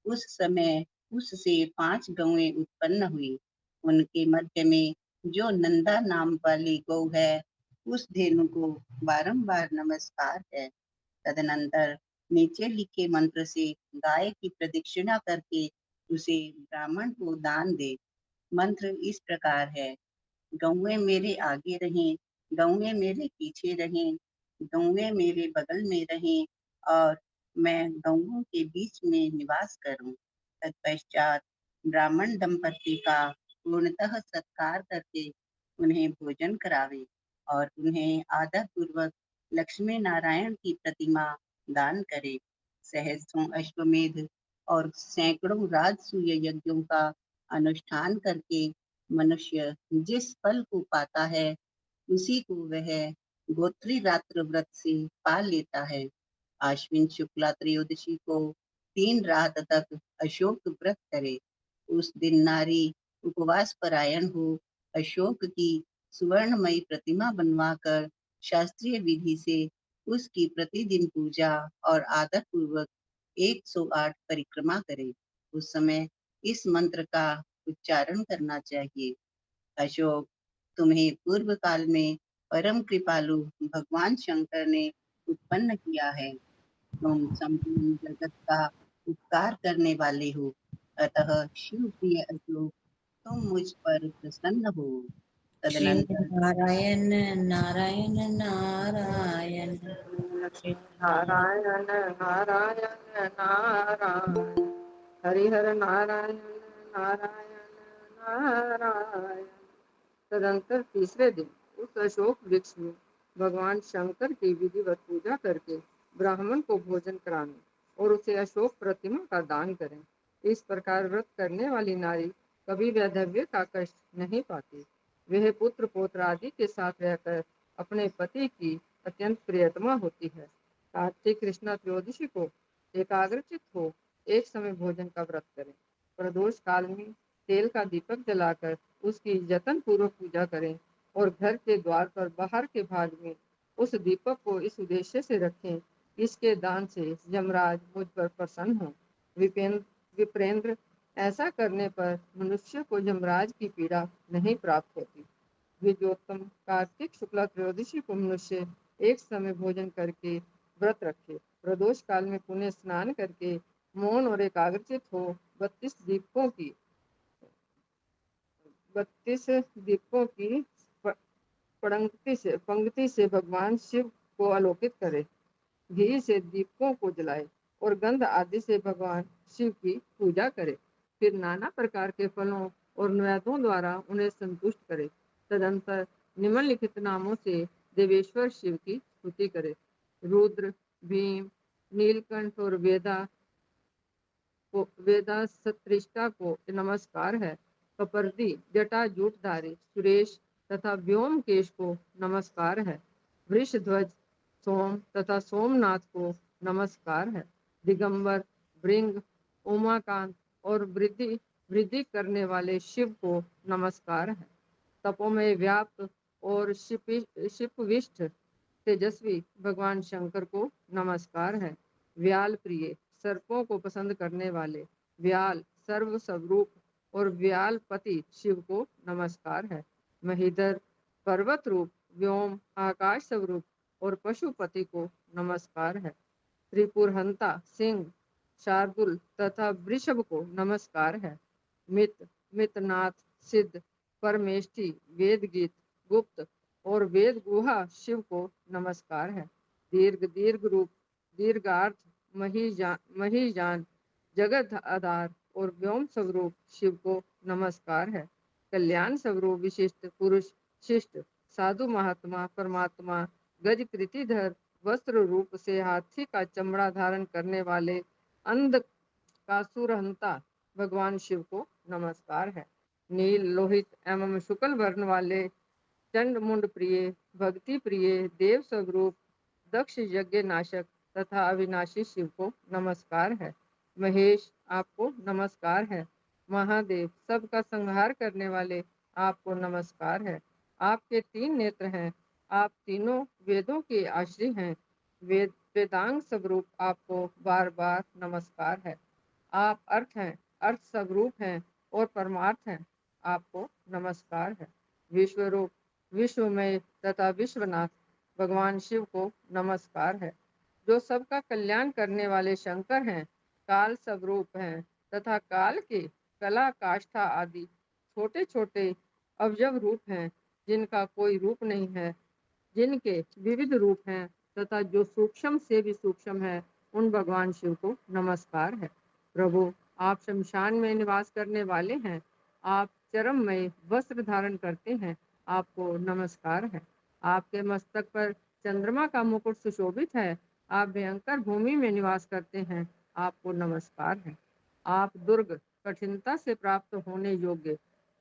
उस समय उससे 5 गौएं उत्पन्न हुई। उनके मध्य में जो नंदा नाम वाली गौ है, उस धेनु को बारंबार नमस्कार है। तदनंतर नीचे लिखे मंत्र से गाय की प्रदक्षिणा करके उसे ब्राह्मण को दान दे। मंत्र इस प्रकार है: गौएं मेरे आगे रहें, गौएं मेरे पीछे रहें, गौएं मेरे बगल में रहें और मैं गौओं के बीच में निवास करूं। तत्पश्चात ब्राह्मण दंपति का पूर्णतः सत्कार करके उन्हें भोजन करावे और उन्हें आदर पूर्वक लक्ष्मी नारायण की प्रतिमा दान करे। सहस्रों अश्वमेध और सैकड़ों राजसूय यज्ञों का अनुष्ठान करके मनुष्य जिस फल को पाता है, उसी को वह गोत्री रात्र व्रत से पा लेता है। आश्विन शुक्ला त्रयोदशी को 3 रात तक अशोक व्रत करे। उस दिन नारी उपवास परायण हो अशोक की सुवर्णमयी प्रतिमा बनवाकर शास्त्रीय विधि से उसकी प्रतिदिन पूजा और आदर पूर्वक 108 परिक्रमा करे। उस समय इस मंत्र का उच्चारण करना चाहिए: अशोक, तुम्हें पूर्व काल में परम कृपालु भगवान शंकर ने उत्पन्न किया है। तुम संपूर्ण जगत का उपकार करने वाले हो, अतः शिव प्रिय अशोक, तुम मुझ पर प्रसन्न हो। श्री तदनंतर नारायण नारायण नारायण नारायण नारायण नारायण, हरिहर नारायण नारायण नारायण। तदंतर तीसरे दिन उस अशोक वृक्ष में भगवान शंकर की विधिवत पूजा करके ब्राह्मण को भोजन कराने और उसे अशोक प्रतिमा का दान करें। इस प्रकार व्रत करने वाली नारी कभी वैधव्य का कष्ट नहीं पाती। वह पुत्र पौत्र आदि के साथ रहकर अपने पति की अत्यंत प्रियतमा होती है। कार्तिक कृष्णा त्रयोदशी को एकाग्रचित हो एक समय भोजन का व्रत करें। प्रदोष काल में तेल का दीपक जलाकर उसकी जतन पूर्वक पूजा करें और घर के द्वार पर बाहर के भाग में उस दीपक को इस उद्देश्य से रखें, इसके दान से यमराज मुझ पर प्रसन्न हो। विप्रेंद्र, ऐसा करने पर मनुष्य को यमराज की पीड़ा नहीं प्राप्त होती। विजयोत्तम कार्तिक शुक्ला त्रयोदशी को मनुष्य एक समय भोजन करके व्रत रखे। प्रदोष काल में पुण्य स्नान करके मौन और एकाग्रचित हो 32 दीपों की पंक्ति से भगवान शिव को आलोकित करे। घी से दीपों को जलाए और गंध आदि से भगवान शिव की पूजा करे। फिर नाना प्रकार के फलों और नैवेद्यों द्वारा उन्हें संतुष्ट करे। तदंतर निम्नलिखित नामों से देवेश्वर शिव की स्तुति करे। रुद्र, भीम, नीलकंठ और वेदा सत्रिष्टा को नमस्कार है। कपर्दी, जटा जूटधारी सुरेश तथा व्योमकेश को नमस्कार है। वृषध्वज, सोम तथा सोमनाथ को नमस्कार है। दिगंबर, भृंग, उमाकांत और वृद्धि वृद्धि करने वाले शिव को नमस्कार है। तपों में व्याप्त और शिपविष्ट तेजस्वी भगवान शंकर को नमस्कार है। व्याल प्रिय, सर्पों को पसंद करने वाले व्याल सर्व स्वरूप और व्यालपति शिव को नमस्कार है। महीधर, पर्वत रूप व्योम आकाश स्वरूप और पशुपति को नमस्कार है। त्रिपुरहंता, सिंह, शार्दुल तथा वृषभ को नमस्कार है। मितनाथ, सिद्ध, परमेष्ठी, वेद गीत, गुप्त और वेद गुहा शिव को नमस्कार है। दीर्घ रूप, दीर्घार्थ, महीजान, जगत आधार और व्योम स्वरूप शिव को नमस्कार है। कल्याण स्वरूप विशिष्ट पुरुष, शिष्ट, साधु महात्मा, परमात्मा, गज कृतिधर, वस्त्र रूप से हाथी का चमड़ा धारण करने वाले अंधकासुरहंता भगवान शिव को नमस्कार है। नील, लोहित एवं शुक्ल वर्ण वाले चंड मुंड प्रिय, भक्ति प्रिय, देव स्वरूप, दक्ष यज्ञ नाशक तथा अविनाशी शिव को नमस्कार है। महेश, आपको नमस्कार है। महादेव, सबका संहार करने वाले, आपको नमस्कार है। आपके 3 नेत्र हैं, आप तीनों वेदों के आश्रय हैं। वेदांग स्वरूप आपको बार बार नमस्कार है। आप अर्थ हैं, अर्थ स्वरूप हैं और परमार्थ हैं, आपको नमस्कार है। विश्वरूप, विश्वमय तथा विश्वनाथ भगवान शिव को नमस्कार है। जो सबका कल्याण करने वाले शंकर हैं, काल स्वरूप हैं तथा काल के कला, काष्ठा आदि छोटे छोटे अवयव रूप हैं, जिनका कोई रूप नहीं है, जिनके विविध रूप हैं तथा जो सूक्ष्म से भी सूक्ष्म है, उन भगवान शिव को नमस्कार है। प्रभु, आप शमशान में निवास करने वाले हैं, आप चरममय वस्त्र धारण करते हैं, आपको नमस्कार है। आपके मस्तक पर चंद्रमा का मुकुट सुशोभित है, आप भयंकर भूमि में निवास करते हैं, आपको नमस्कार है। आप दुर्ग, कठिनता से प्राप्त होने योग्य,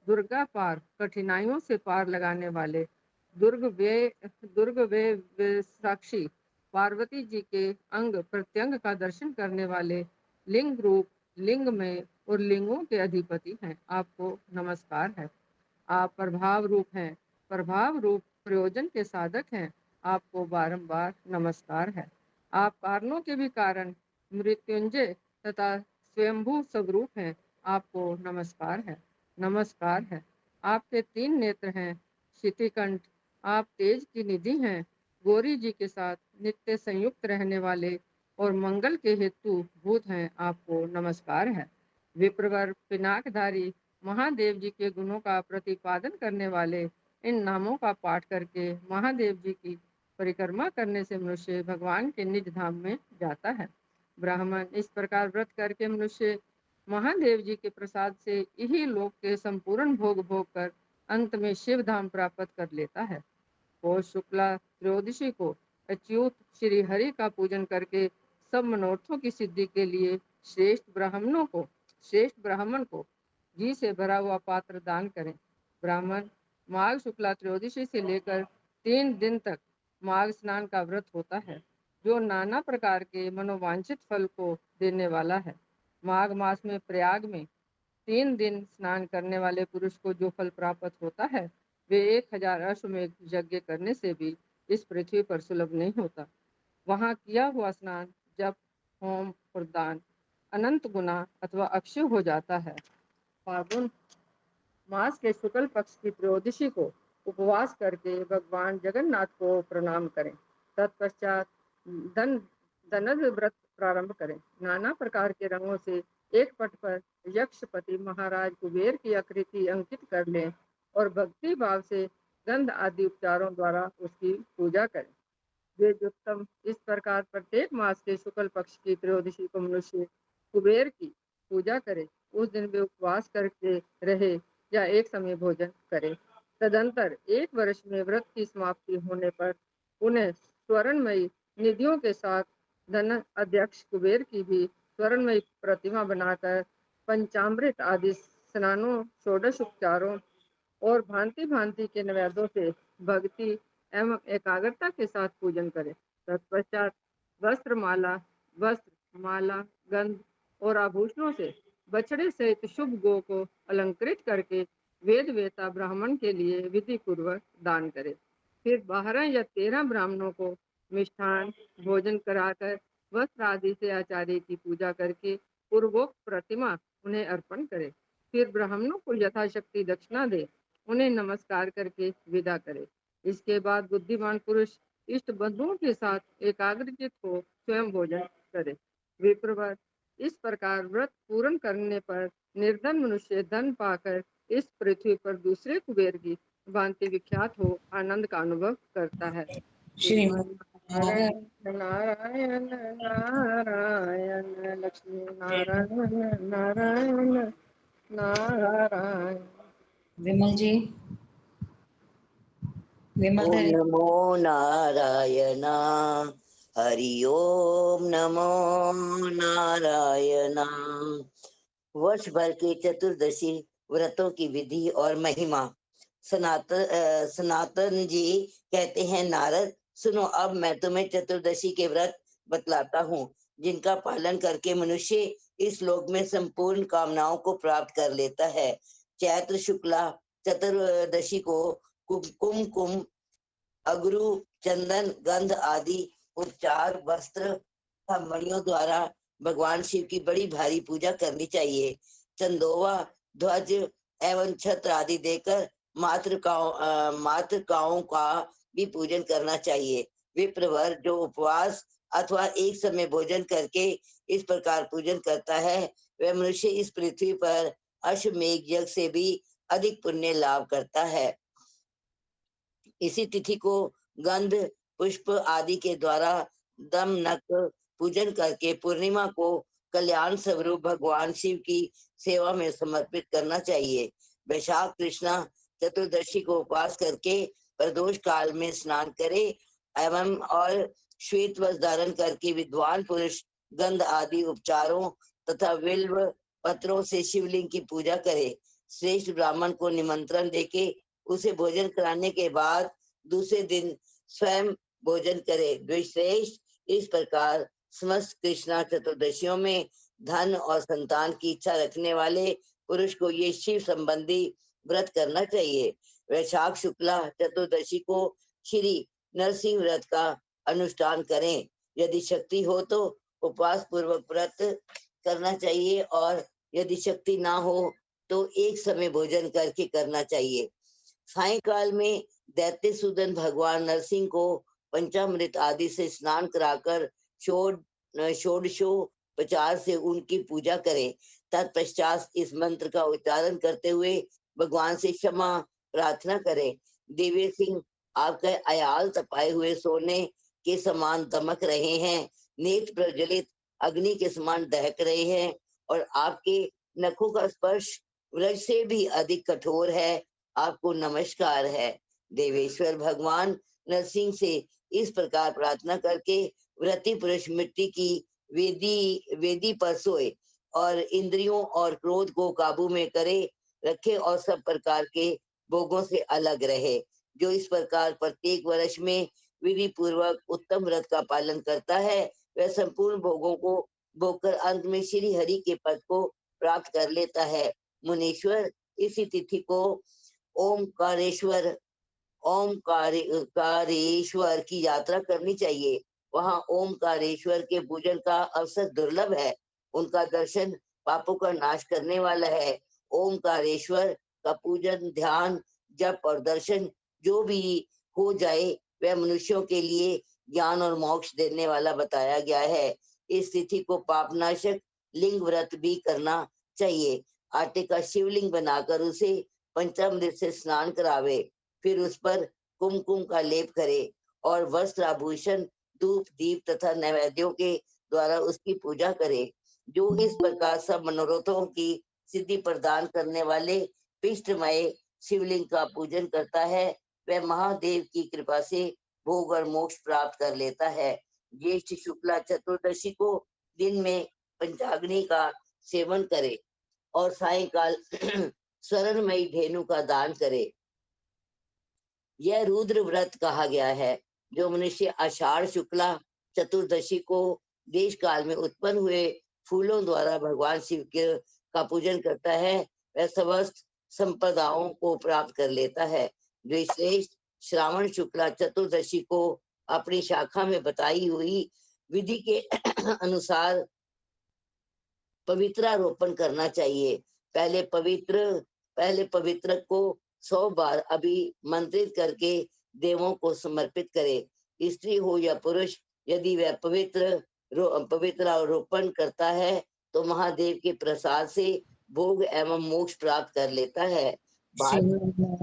दुर्गा पार, कठिनाइयों से पार लगाने वाले, दुर्ग वे साक्षी, पार्वती जी के अंग प्रत्यंग का दर्शन करने वाले, लिंग रूप, लिंग में और लिंगों के अधिपति हैं, आपको नमस्कार है। आप प्रभाव रूप हैं, प्रभाव रूप प्रयोजन के साधक हैं, आपको बारंबार नमस्कार है। आप कारणों के भी कारण, मृत्युंजय तथा स्वयंभू स्वरूप हैं, आपको नमस्कार है। नमस्कार है। आपके 3 नेत्र हैं, शितिकंठ, आप तेज की निधि हैं, गौरी जी के साथ नित्य संयुक्त रहने वाले और मंगल के हेतु भूत हैं, आपको नमस्कार है। विप्रवर, पिनाकधारी, महादेव जी के गुणों का प्रतिपादन करने वाले, इन नामों का पाठ करके महादेव जी की परिक्रमा करने से मनुष्य भगवान के निज धाम में जाता है। ब्राह्मण, इस प्रकार व्रत करके मनुष्य महादेव जी के प्रसाद से यही लोक के संपूर्ण भोग कर अंत में शिव धाम प्राप्त कर लेता है। पौष शुक्ला त्रयोदशी को अच्युत श्री हरि का पूजन करके सब मनोरथों की सिद्धि के लिए श्रेष्ठ ब्राह्मण को घी से भरा हुआ पात्र दान करें। ब्राह्मण, माघ शुक्ला त्रयोदशी से लेकर 3 दिन तक माघ स्नान का व्रत होता है, जो नाना प्रकार के मनोवांछित फल को देने वाला है। माघ मास में प्रयाग में 3 दिन स्नान करने वाले पुरुष को जो फल प्राप्त होता है, वे 1000 अश्वमेध यज्ञ करने से भी इस पृथ्वी पर सुलभ नहीं होता। वहाँ किया हुआ स्नान, जप, होम और दान अनंत गुना अथवा अक्षय हो जाता है। फाल्गुन मास के शुक्ल पक्ष की त्रयोदशी को उपवास करके भगवान जगन्नाथ को प्रणाम करें। तत्पश्चात धनद व्रत प्रारंभ करें। नाना प्रकार के रंगों से एक पट पर यक्षपति महाराज कुबेर की आकृति अंकित कर लें और भक्ति भाव से गंध आदि उपचारों द्वारा उसकी पूजा करें। वेदोत्तम इस प्रकार प्रत्येक मास के शुक्ल पक्ष की त्रयोदशी को मनुष्य कुबेर की पूजा करे। उस दिन वे उपवास करके रहे या एक समय भोजन करे। तदंतर एक वर्ष में व्रत की समाप्ति होने पर उन्हें स्वर्णमयी निधियों के साथ धन अध्यक्ष कुबेर की भी स्वर्णमयी प्रतिमा बनाकर पंचामृत आदि स्नानों, षोडश उपचारों और भांति भांति के नैवेद्यों से भक्ति एवं एकाग्रता के साथ पूजन करें। तत्पश्चात वस्त्र माला गंध और आभूषणों से बछड़े सहित शुभ गो को अलंकृत करके वेद वेता ब्राह्मण के लिए विधि पूर्वक दान करे। फिर 12 या 13 ब्राह्मणों को मिष्ठान भोजन कराकर वस्त्र आदि से आचार्य की पूजा करके पूर्वोक्त प्रतिमा उन्हें अर्पण करे। फिर ब्राह्मणों को यथाशक्ति दक्षिणा दे उन्हें नमस्कार करके विदा करे। इसके बाद बुद्धिमान पुरुष इष्ट बंधुओं के साथ एकाग्रचित हो स्वयं भोजन करे। विप्रवर इस प्रकार व्रत पूर्ण करने पर निर्धन मनुष्य धन पाकर इस पृथ्वी पर दूसरे कुबेर की भांति विख्यात हो आनंद का अनुभव करता है। श्रीमद् नारायण नारायण नारायण लक्ष्मी नारायण नारायण नारायण। विमल जी, विमल ओम जी। नमो नारायण। हरि ओम नमो नारायण। वर्ष भर के चतुर्दशी व्रतों की विधि और महिमा। सनातन जी कहते हैं, नारद सुनो, अब मैं तुम्हें चतुर्दशी के व्रत बतलाता हूँ, जिनका पालन करके मनुष्य इस लोक में संपूर्ण कामनाओं को प्राप्त कर लेता है। चैत्र शुक्ला चतुर्दशी को कुमकुम, अगरू, चंदन, गंध आदि उपचार, वस्त्र, मणियों द्वारा भगवान शिव की बड़ी भारी पूजा करनी चाहिए। चंदोवा, ध्वज एवं छत्र आदि देकर मातृकाओं का भी पूजन करना चाहिए। विप्रवर जो उपवास अथवा एक समय भोजन करके इस प्रकार पूजन करता है, वह मनुष्य इस पृथ्वी पर अश्वमेघ यज्ञ से भी अधिक पुण्य लाभ करता है। इसी तिथि को गंध पुष्प आदि के द्वारा दमनक पूजन करके पूर्णिमा को कल्याण स्वरूप भगवान शिव की सेवा में समर्पित करना चाहिए। वैशाख कृष्णा चतुर्दशी को उपवास करके प्रदोष काल में स्नान करे एवं और श्वेत वस्त्र धारण करके विद्वान पुरुष गंध आदि उपचारों तथा बिल्व पत्रों से शिवलिंग की पूजा करे। श्रेष्ठ ब्राह्मण को निमंत्रण देके उसे भोजन कराने के बाद दूसरे दिन स्वयं भोजन करे। द्विश्रेष्ठ इस प्रकार समस्त कृष्णा चतुर्दशियों में धन और संतान की इच्छा रखने वाले पुरुष को ये शिव संबंधी व्रत करना चाहिए। वैशाख शुक्ला चतुर्दशी को श्री नरसिंह व्रत का अनुष्ठान करें। यदि शक्ति हो तो उपवास पूर्वक व्रत करना चाहिए और यदि शक्ति ना हो तो एक समय भोजन करके करना चाहिए। सायंकाल में दैत्य सूदन भगवान नरसिंह को पंचामृत आदि से स्नान कराकर षोडशोपचार से उनकी पूजा करें। तत्पश्चात इस मंत्र का उच्चारण करते हुए भगवान से क्षमा प्रार्थना करें। देवी सिंह, आपके अयाल तपाए हुए सोने के समान दमक रहे हैं, नेत्र प्रज्वलित अग्नि के समान दहक रहे हैं और आपके नखों का स्पर्श व्रज से भी अधिक कठोर है। आपको नमस्कार है। देवेश्वर भगवान नरसिंह से इस प्रकार प्रार्थना करके व्रती पुरुष मिट्टी की वेदी पर सोए और इंद्रियों और क्रोध को काबू में करे रखे और सब प्रकार के भोगों से अलग रहे। जो इस प्रकार प्रत्येक वर्ष में विधि पूर्वक उत्तम व्रत का पालन करता है, वह संपूर्ण भोगों को भोगकर अंत में श्री हरि के पद को प्राप्त कर लेता है। मुनीश्वर, इसी तिथि को ओमकारेश्वर की यात्रा करनी चाहिए। वहां ओमकारेश्वर के पूजन का अवसर दुर्लभ है। उनका दर्शन पापों का नाश करने वाला है। ओमकारेश्वर का पूजन, ध्यान, जप और दर्शन जो भी हो जाए वह मनुष्यों के लिए ज्ञान और मोक्ष देने वाला बताया गया है। इस तिथि को पापनाशक लिंग व्रत भी करना चाहिए। आटे का शिवलिंग बनाकर उसे पंचामृत से स्नान करावे, फिर उस पर कुमकुम का लेप करे और वस्त्र आभूषण, धूप, दीप तथा नैवेद्यों के द्वारा उसकी पूजा करे। जो इस प्रकार सब मनोरथों की सिद्धि प्रदान करने वाले पिष्टमय शिवलिंग का पूजन करता है, वह महादेव की कृपा से भोग और मोक्ष प्राप्त कर लेता है। ज्येष्ठ शुक्ला चतुर्दशी को दिन में पंचाग्नि का सेवन करे और सायंकाल स्वर्णमयी धेनु का दान करे। यह रुद्र व्रत कहा गया है। जो मनुष्य आषाढ़ शुक्ला चतुर्दशी को देश काल में उत्पन्न हुए फूलों द्वारा भगवान शिव के का पूजन करता है, वह समस्त संपदाओं को प्राप्त कर लेता है। जो श्रेष्ठ श्रावण शुक्ला चतुर्दशी को अपनी शाखा में बताई हुई विधि के अनुसार पवित्रारोपण करना चाहिए। पहले पवित्र को 100 बार अभिमंत्रित करके देवों को समर्पित करे। स्त्री हो या पुरुष, यदि वह पवित्र आरोपण करता है तो महादेव के प्रसाद से भोग एवं मोक्ष प्राप्त कर लेता है। नारायण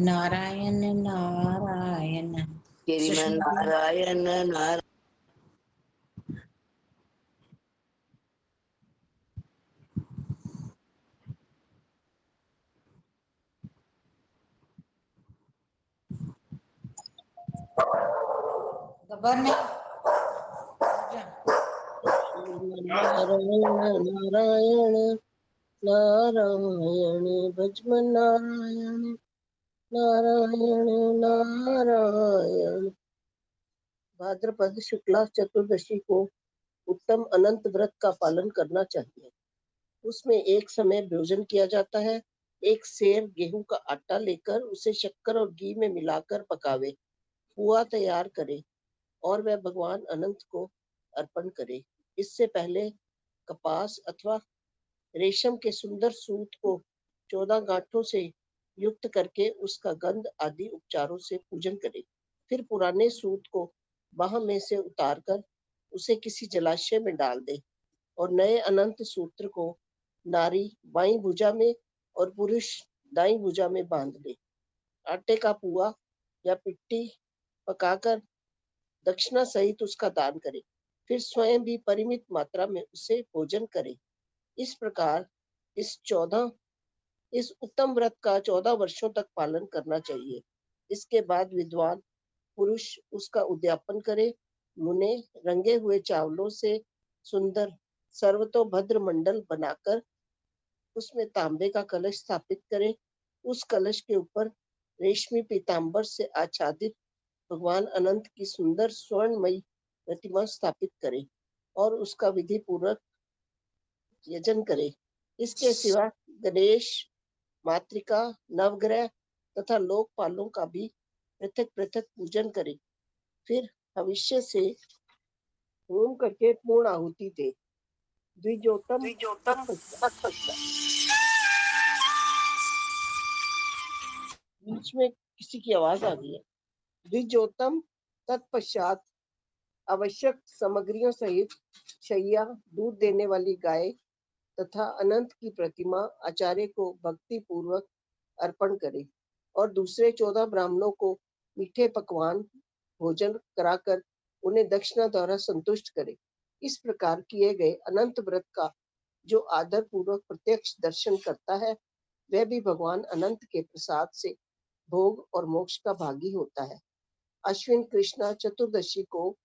नारायण नारायण श्रीमन नारायण नारायण। गबर में नारायण नारायण नारायण भजमन नारायण नारायण नारायण। भाद्रपद शुक्ला चतुर्दशी को उत्तम अनंत व्रत का पालन करना चाहिए। उसमें एक समय भोजन किया जाता है। एक सेर गेहूं का आटा लेकर उसे शक्कर और घी में मिलाकर पकावे, पुआ तैयार करे और वह भगवान अनंत को अर्पण करे। इससे पहले कपास अथवा रेशम के सुंदर सूत को 14 गांठों से युक्त करके उसका गंध आदि उपचारों से पूजन करे। फिर पुराने सूत को बाह में से उतारकर उसे किसी जलाशय में डाल दे और नए अनंत सूत्र को नारी बाईं भुजा में और पुरुष दाईं भुजा में बांध ले। आटे का पुआ या पिट्ठी पकाकर दक्षिणा सहित उसका दान करे। फिर स्वयं भी परिमित मात्रा में उसे भोजन करे। इस प्रकार इस उत्तम व्रत का 14 वर्षों तक पालन करना चाहिए। इसके बाद विद्वान पुरुष उसका उद्यापन करे। मुने रंगे हुए चावलों से सुंदर सर्वतोभद्र मंडल बनाकर उसमें तांबे का कलश स्थापित करे। उस कलश के ऊपर रेशमी पीतांबर से आच्छादित भगवान अनंत की सुंदर स्वर्णमयी प्रतिमा स्थापित करे और उसका विधि पूर्वक यजन करे। इसके सिवा गणेश, मातृका, नवग्रह तथा लोकपालों का भी पृथक पृथक पूजन करे। फिर भविष्य से होम करके पूर्ण आहुति दे। द्विजोतम बीच में किसी की आवाज आ गई है। द्विजोतम तत्पश्चात आवश्यक सामग्रियों सहित शैया, दूध देने वाली गाय तथा अनंत की प्रतिमा आचार्य को भक्ति पूर्वक अर्पण करे और दूसरे 14 ब्राह्मणों को मीठे पकवान भोजन कराकर उन्हें दक्षिणा द्वारा संतुष्ट करे। इस प्रकार किए गए अनंत व्रत का जो आदर पूर्वक प्रत्यक्ष दर्शन करता है, वह भी भगवान अनंत के प्रसाद से भोग और मोक्ष का भागी होता है। अश्विन कृष्णा चतुर्दशी को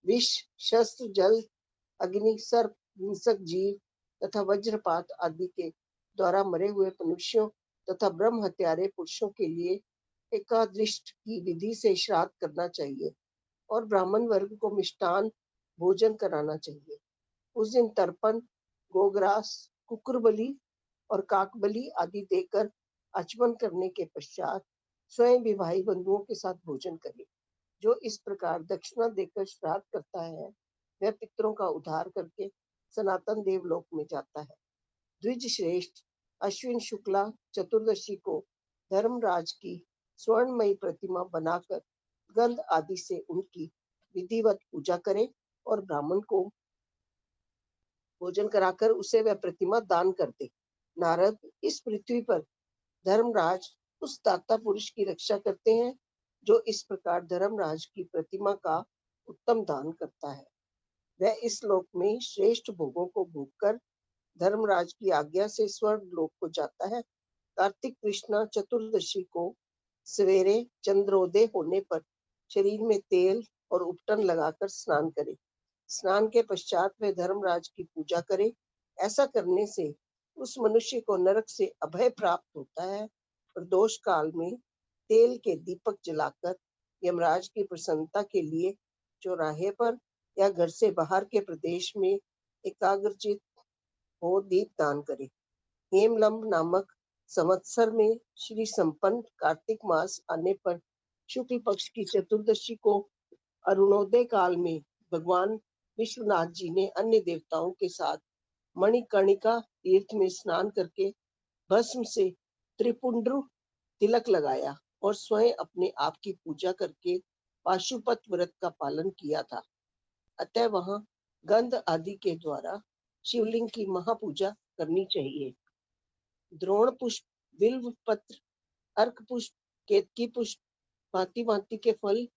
विष, शस्त्र, जल, अग्नि, सर्प, हिंसक जीव तथा वज्रपात आदि के द्वारा मरे हुए मनुष्यों तथा ब्रह्म हत्यारे पुरुषों के लिए एकादृष्ट की विधि से श्राद्ध करना चाहिए और ब्राह्मण वर्ग को मिष्टान भोजन कराना चाहिए। उस दिन तर्पण, गोग्रास, कुकुर बलि और काक बलि आदि देकर आचमन करने के पश्चात स्वयं भी भाई बंधुओं के साथ भोजन करे। जो इस प्रकार दक्षिणा देकर श्राद्ध करता है, वह पितरों का उद्धार करके सनातन देवलोक में जाता है। द्विज श्रेष्ठ अश्विन शुक्ला चतुर्दशी को धर्मराज की स्वर्णमयी प्रतिमा बनाकर गंध आदि से उनकी विधिवत पूजा करे और ब्राह्मण को भोजन कराकर उसे वह प्रतिमा दान कर दे। नारद इस पृथ्वी पर धर्मराज उस दाता पुरुष की रक्षा करते हैं जो इस प्रकार धर्मराज की प्रतिमा का उत्तम दान करता है, वह इस लोक में श्रेष्ठ भोगों को भोगकर धर्मराज की आज्ञा से स्वर्ग लोक को जाता है। कार्तिक कृष्ण चतुर्दशी को सवेरे चंद्रोदय होने पर शरीर में तेल और उपटन लगाकर स्नान करे। स्नान के पश्चात वह धर्मराज की पूजा करे। ऐसा करने से उस मनुष्य को नरक से अभय प्राप्त होता है। प्रदोष काल में तेल के दीपक जलाकर यमराज की प्रसन्नता के लिए चौराहे पर या घर से बाहर के प्रदेश में एकाग्रचित हो दीप दान करे। हेमलंब नामक संवत्सर में श्री संपन्न कार्तिक मास आने पर शुक्ल पक्ष की चतुर्दशी को अरुणोदय काल में भगवान विश्वनाथ जी ने अन्य देवताओं के साथ मणिकर्णिका तीर्थ में स्नान करके भस्म से त्रिपुंड्र तिलक लगाया और स्वयं अपने आप की पूजा करके पाशुपत व्रत का पालन किया था। अतः वहां गंध आदि के द्वारा शिवलिंग की महापूजा करनी चाहिए। द्रोण पुष्प, बिल्व पत्र, अर्क पुष्प, केतकी पुष्प, भांति भांति के फल,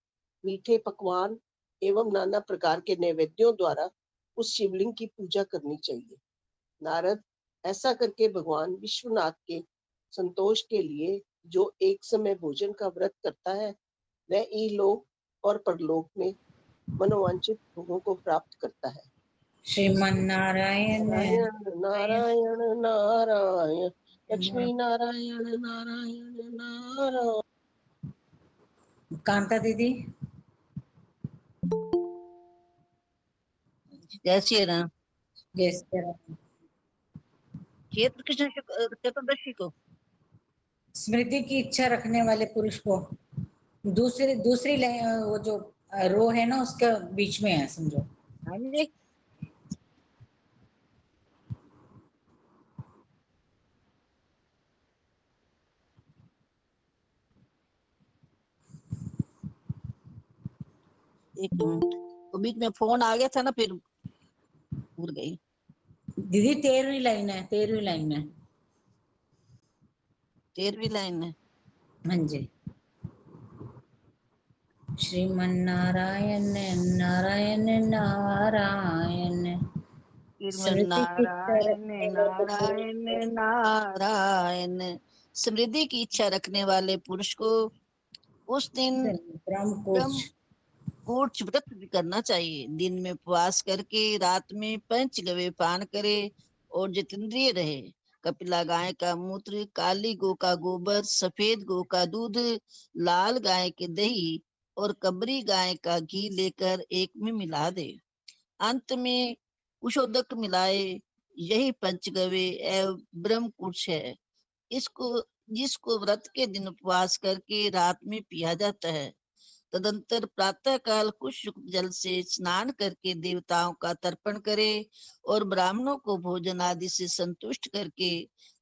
मीठे पकवान एवं नाना प्रकार के नैवेद्यों द्वारा उस शिवलिंग की पूजा करनी चाहिए। नारद, ऐसा करके भगवान विश्वनाथ के संतोष के लिए जो एक समय भोजन का व्रत करता है, वह इलोक और परलोक में मनोवांछित भोगों को प्राप्त करता है। श्रीमन नारायण नारायण नारायण नारायण, लक्ष्मी नारायण नारायण नारायण। कांता दीदी। जय श्री राम। जय श्री राम। चैत्र कृष्ण चतुर्दशी को स्मृति की इच्छा रखने वाले पुरुष को दूसरी वो जो रो है ना उसका बीच में है समझो। हाँ जी, एक मिनट, तो बीच में फोन आ गया था ना, फिर भूल गई। दीदी 13वीं लाइन है, 13वीं लाइन है। 13वीं लाइन है। हाँ जी। श्रीमन नारायण नारायण नारायण, स्मृति की इच्छा नारायण रखने वाले पुरुष नारायण को नारायण, समृद्धि की इच्छा रखने वाले पुरुष को उस दिन ब्रह्म ब्रह्म कुछ कूट व्रत भी करना चाहिए। दिन में उपवास करके रात में पंचगव्य पान करे और जितेंद्रिय रहे। कपिला गाय का मूत्र, काली गो का गोबर, सफेद गो का दूध, लाल गाय के दही और कबरी गाय का घी लेकर एक में मिला दे। अंत में कुशोदक मिलाए। यही पंचगव्य एवं ब्रह्म कुश है। इसको जिसको व्रत के दिन उपवास करके रात में पिया जाता है। तदंतर प्रातः काल कुछ शुक्ल जल से स्नान करके देवताओं का तर्पण करे और ब्राह्मणों को भोजन आदि से संतुष्ट करके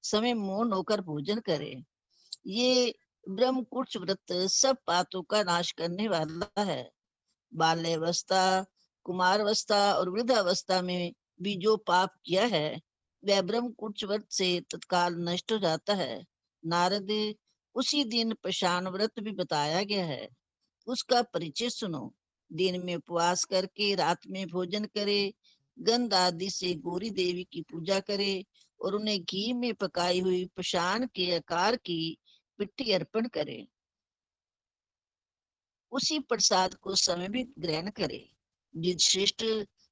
समय मौन होकर भोजन करे। ये ब्रह्मकुट व्रत सब पापों का नाश करने वाला है। बाल्यावस्था, कुमारावस्था और वृद्धावस्था में भी जो पाप किया है वह ब्रह्मकुट व्रत से तत्काल नष्ट हो जाता है। नारद, उसी दिन पाषाण व्रत भी बताया गया है, उसका परिचय सुनो। दिन में उपवास करके रात में भोजन करे, गंध आदि से गौरी देवी की पूजा करे और उन्हें घी में पकाई हुई पाषाण के आकार की पिट्ठी अर्पण करे। उसी प्रसाद को समय भी ग्रहण करे। जिस श्रेष्ठ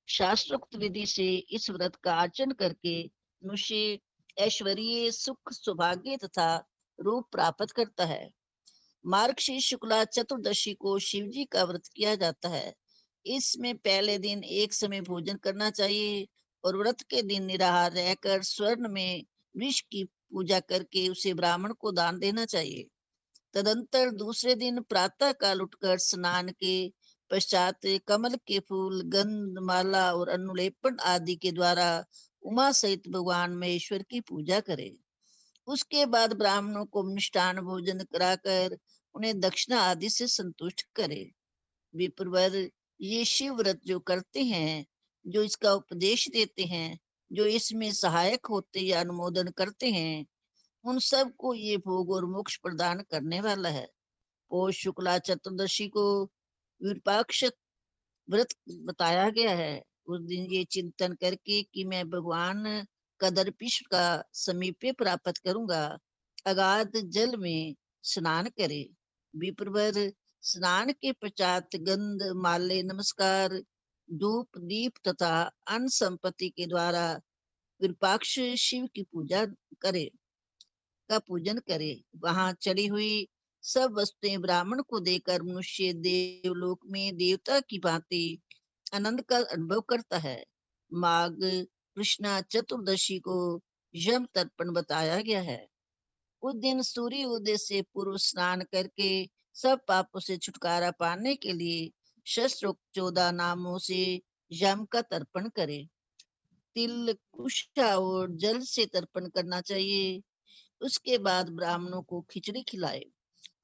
शास्त्रोक्त विधि से इस व्रत का आचरण करके मनुष्य ऐश्वर्य, सुख, सौभाग्य तथा रूप प्राप्त करता है। मार्गशीर्ष शुक्ला चतुर्दशी को शिव जी का व्रत किया जाता है। इसमें पहले दिन एक समय भोजन करना चाहिए और व्रत के दिन निराहार रहकर स्वर्ण में वृक्ष की पूजा करके उसे ब्राह्मण को दान देना चाहिए। तदंतर दूसरे दिन प्रातः काल उठकर स्नान के पश्चात कमल के फूल, गंध माला और अनुलेपन आदि के द्वारा उमा सहित भगवान महेश्वर की पूजा करे। उसके बाद ब्राह्मणों को मिष्टान भोजन कराकर उन्हें दक्षिणा आदि से संतुष्ट करे। विप्रवर, ये शिव व्रत जो करते हैं, जो इसका उपदेश देते हैं, जो इसमें सहायक होते या अनुमोदन करते हैं, उन सब को ये भोग और मोक्ष प्रदान करने वाला है। और शुक्ला चतुर्दशी को विरूपाक्ष व्रत बताया गया है। उस दिन ये चिंतन करके कि मैं भगवान कदर्पिश का समीपे प्राप्त करूंगा, अगाध जल में स्नान करे। विप्रवर स्नान के पश्चात गंध माल्य नमस्कार धूप दीप तथा अन्न संपत्ति के द्वारा विरूपाक्ष शिव की पूजन करे। वहां चढ़ी हुई सब वस्तुएं ब्राह्मण को देकर मनुष्य देवलोक में देवता की भांति आनंद का अनुभव करता है। माघ कृष्णा चतुर्दशी को यम तर्पण बताया गया है। उस दिन सूर्य उदय से पूर्व स्नान करके सब पापों से छुटकारा पाने के लिए शस्त्र 14 नामों से यम का तर्पण करे। तिल कुशा और जल से तर्पण करना चाहिए। उसके बाद ब्राह्मणों को खिचड़ी खिलाए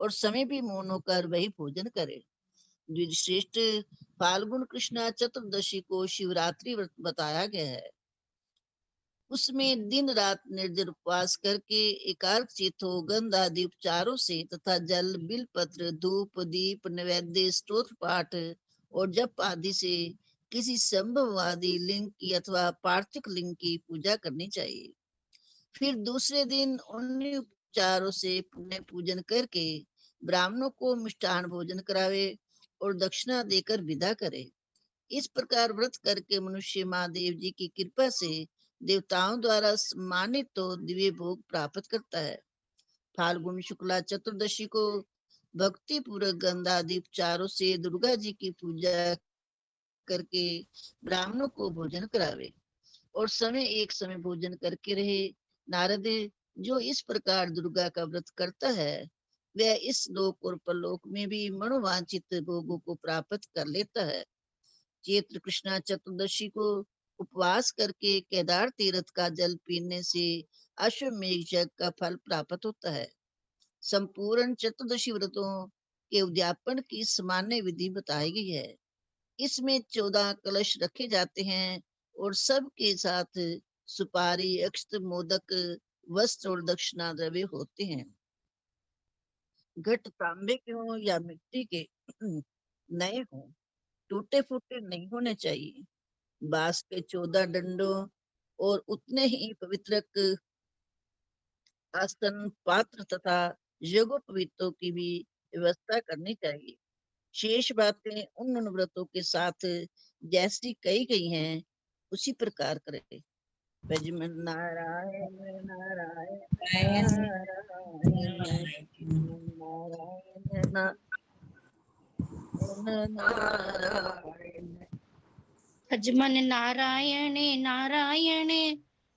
और समय भी मौन होकर वही भोजन करे। द्विजश्रेष्ठ फाल्गुन कृष्णा चतुर्दशी को शिवरात्रि व्रत बताया गया है। उसमें दिन रात निर्जल उपवास करके एकाग्र चित्त हो गंध आदि उपचारों से तथा जल बिलपत्र धूप दीप नैवेद्य स्तोत्र पाठ और जप आदि से किसी संभववादी लिंग की अथवा पार्थिक लिंग की पूजा करनी चाहिए। फिर दूसरे दिन उन्हीं उपचारों से पुण्य पूजन करके ब्राह्मणों को मिष्ठान भोजन करावे और दक्षिणा देकर विदा करे। इस प्रकार व्रत करके मनुष्य महादेव जी की कृपा से देवताओं द्वारा सम्मानित तो दिव्य भोग प्राप्त करता है। फाल्गुन शुक्ला चतुर्दशी को भक्ति पूर्वक गंधादि उपचारों से दुर्गा जी की पूजा करके ब्राह्मणों को भोजन करावे और एक समय भोजन करके रहे। नारद जो इस प्रकार दुर्गा का व्रत करता है वह इस लोक और परलोक में भी मनोवांछित भोगों को प्राप्त कर लेता है। चैत्र कृष्णा चतुर्दशी को उपवास करके केदार तीर्थ का जल पीने से अश्वमेघ यज्ञ का फल प्राप्त होता है। संपूर्ण चतुर्दशी व्रतों के उद्यापन की सामान्य विधि बताई गई है। इसमें 14 कलश रखे जाते हैं और सबके साथ सुपारी अक्षत मोदक वस्त्र और दक्षिणा द्रव्य होते हैं। घट तांबे के हों या मिट्टी के नए हों, टूटे फूटे नहीं होने चाहिए। बांस के 14 डंडों और उतने ही पवित्र आसन पात्र तथा यज्ञोपवीतों की भी व्यवस्था करनी चाहिए। शेष बातें उन व्रतों के साथ जैसी कही गई हैं उसी प्रकार करे। भजमन नारायण नारायण नारायण नारायण नारायण। भजमन नारायण नारायण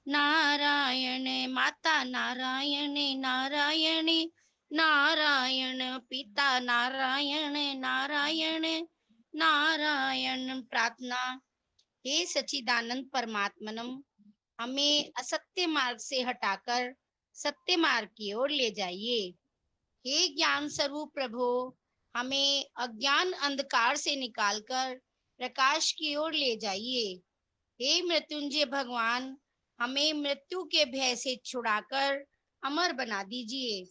नारायण माता नारायण नारायण नारायण पिता नारायण नारायण नारायण। प्रार्थना। हे सच्चिदानंद परमात्मनम, हमें असत्य मार्ग से हटाकर सत्य मार्ग की ओर ले जाइए। हे ज्ञान स्वरूप प्रभु, हमें अज्ञान अंधकार से निकालकर प्रकाश की ओर ले जाइए। हे मृत्युंजय भगवान, हमें मृत्यु के भय से छुड़ाकर अमर बना दीजिए।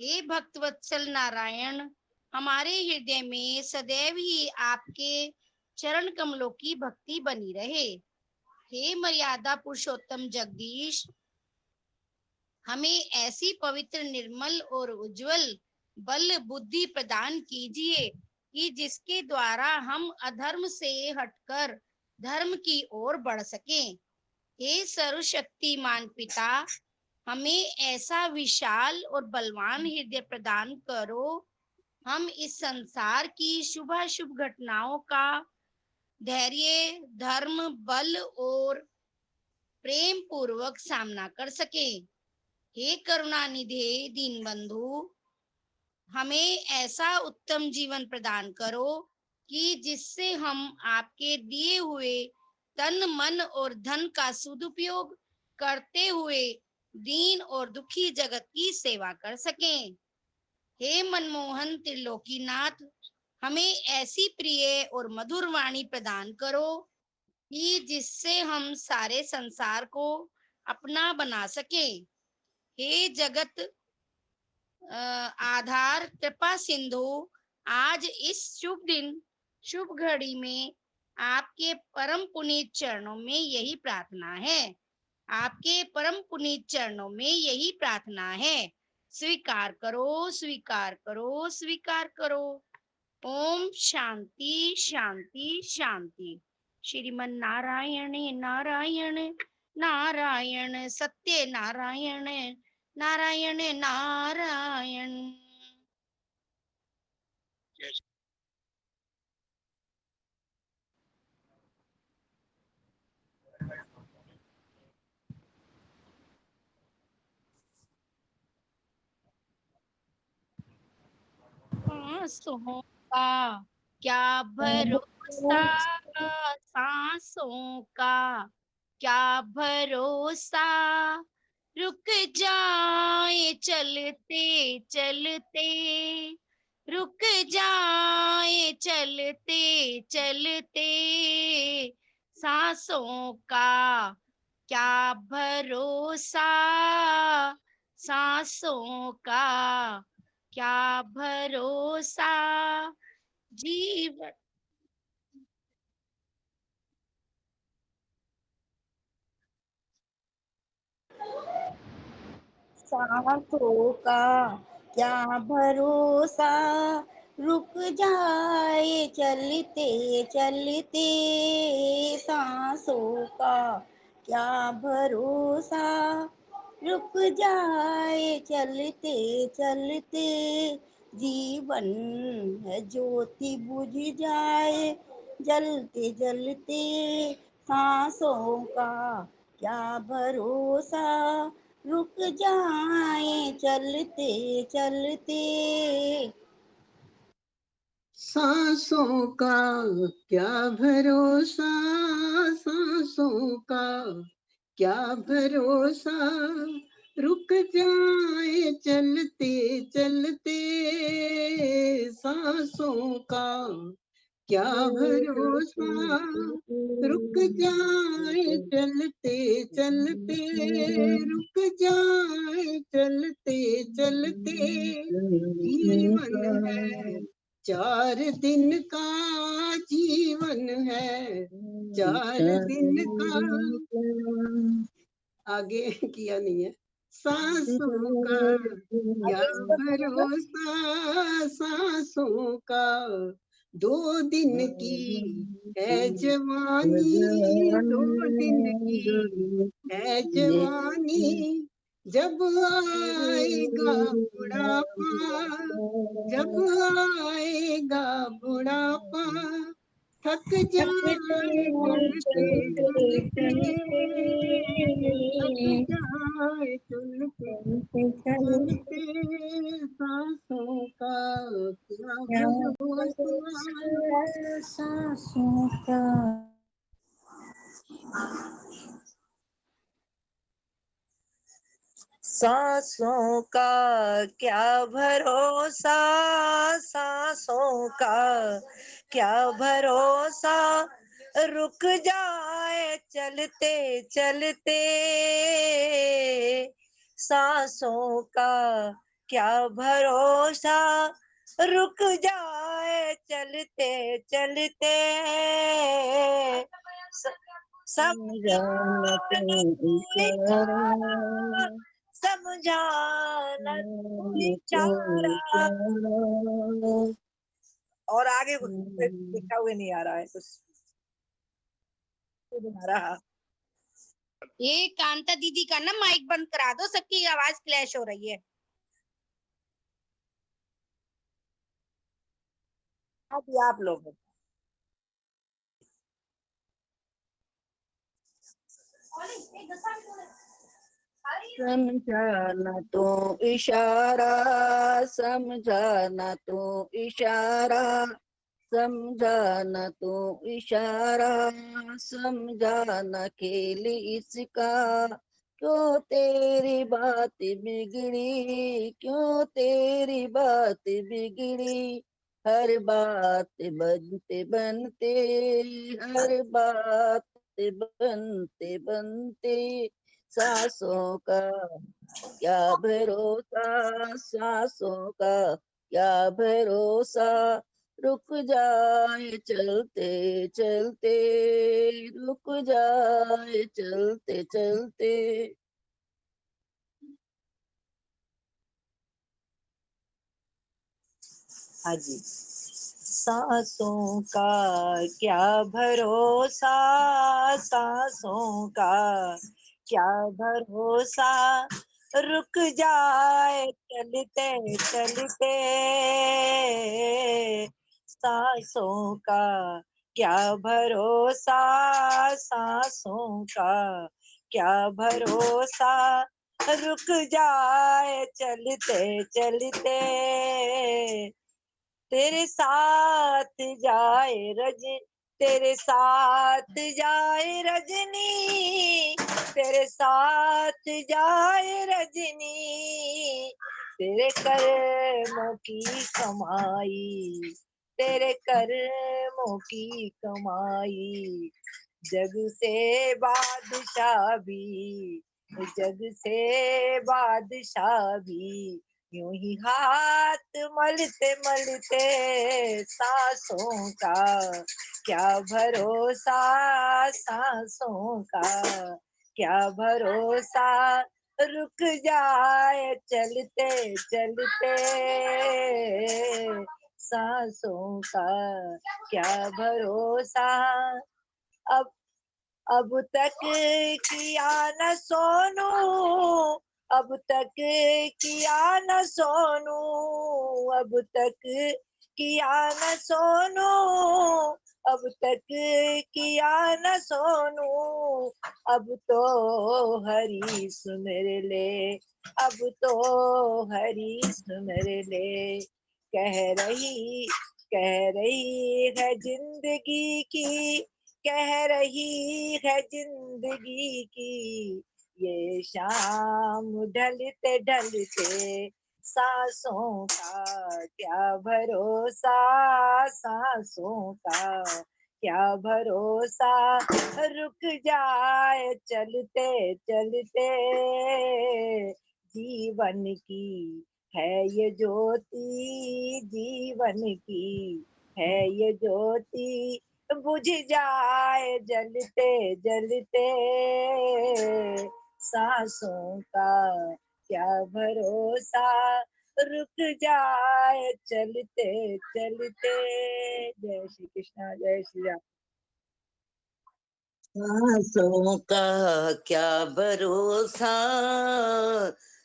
हे भक्तवत्सल नारायण, हमारे हृदय में सदैव ही आपके चरण कमलों की भक्ति बनी रहे। हे मर्यादा पुरुषोत्तम जगदीश, हमें ऐसी पवित्र निर्मल और उज्जवल बल बुद्धि प्रदान कीजिए कि जिसके द्वारा हम अधर्म से हटकर धर्म की ओर बढ़ सकें। हे सर्वशक्तिमान पिता, हमें ऐसा विशाल और बलवान हृदय प्रदान करो, हम इस संसार की शुभ घटनाओं का धैर्य धर्म बल और प्रेम पूर्वक सामना कर सकें। हे करुणानिधे दीनबंधु, हमें ऐसा उत्तम जीवन प्रदान करो कि जिससे हम आपके दिए हुए तन मन और धन का सदुपयोग करते हुए दीन और दुखी जगत की सेवा कर सकें। हे मनमोहन त्रिलोकीनाथ, हमें ऐसी प्रिय और मधुर वाणी प्रदान करो कि जिससे हम सारे संसार को अपना बना सकें। हे जगत आधार कृपा सिंधु, आज इस शुभ दिन शुभ घड़ी में आपके परम पुनीत चरणों में यही प्रार्थना है, आपके परम पुनीत चरणों में यही प्रार्थना है। स्वीकार करो, स्वीकार करो, स्वीकार करो। ओम शांति शांति शांति। श्रीमन नारायण नारायण नारायण सत्य नारायण नारायण नारायण। सांसों का क्या भरोसा, सांसों का क्या भरोसा, रुक जाए चलते चलते, रुक जाए चलते चलते, सांसों का क्या भरोसा, सांसों का क्या भरोसा, जीवन सांसों का क्या भरोसा, रुक जाए चलते चलते, सांसों का क्या भरोसा, रुक जाए चलते चलते, जीवन है ज्योति बुझ जाए जलते जलते, सांसों का क्या भरोसा, रुक जाए चलते चलते। सांसों का क्या भरोसा, सांसों का क्या भरोसा, रुक जाए चलते चलते, सांसों का क्या भरोसा, रुक जाए चलते चलते, रुक जाए चलते चलते, जीवन है 4 दिन का, जीवन है 4 दिन का, आगे किया नहीं है। सांसों का क्या भरोसा, सांसों का 2 दिन की है जवानी, 2 दिन की है जवानी, जब आएगा बुढ़ापा, जब आएगा बुढ़ापा, थक जाए चलते चलते, थक जाए चलते चलते, सांसों का क्या भरोसा, सांसों का सांसों का क्या भरोसा, सांसों का क्या भरोसा, रुक जाए चलते चलते, सांसों का क्या भरोसा, रुक जाए चलते चलते, समझाना इशारा। और आगे कुछ लिखा हुआ नहीं आ रहा है, कुछ आ रहा। ये कांता दीदी का ना माइक बंद करा दो, सबकी आवाज क्लैश हो रही है। अभी आप लोग समझाना तो इशारा, समझाना तो इशारा, समझाना तो इशारा, समझाना खेल इसका, क्यों तेरी बात बिगड़ी, क्यों तेरी बात बिगड़ी, हर बात बनते बनते, हर बात बनते बनते, सांसों का क्या भरोसा, सांसों का क्या भरोसा, रुक जाए चलते चलते, रुक जाए चलते चलते। हाँ जी। सांसों का क्या भरोसा, सांसों का क्या भरोसा, रुक जाए चलते चलते, सांसों का क्या भरोसा, सांसों का क्या भरोसा, रुक जाए चलते चलते, तेरे साथ जाए तेरे साथ जाए रजनी, तेरे साथ जाए रजनी, तेरे कर्मों की कमाई, तेरे कर्मों की कमाई, जग से बादशाह भी, जग से बादशाह भी, यूं ही हाथ मलते मलते, सांसों का क्या भरोसा, सांसों का क्या भरोसा, रुक जाए चलते चलते, सांसों का क्या भरोसा। अब अब तक किया न सोनू, अब तक किया न सोनू, अब तक किया न सोनू, अब तक किया न सोनू, अब तो हरी सुमिर ले, अब तो हरी सुमिर ले, कह रही है जिंदगी की, कह रही है जिंदगी की, ये शाम ढलते ढलते, सांसों का क्या भरोसा, सांसों का क्या भरोसा, रुक जाए चलते चलते, जीवन की है ये ज्योति, जीवन की है ये ज्योति, बुझ जाए जलते जलते, सांसों का क्या भरोसा, रुक जाए चलते चलते। जय श्री कृष्णा, जय श्री राम। सांसों का क्या भरोसा,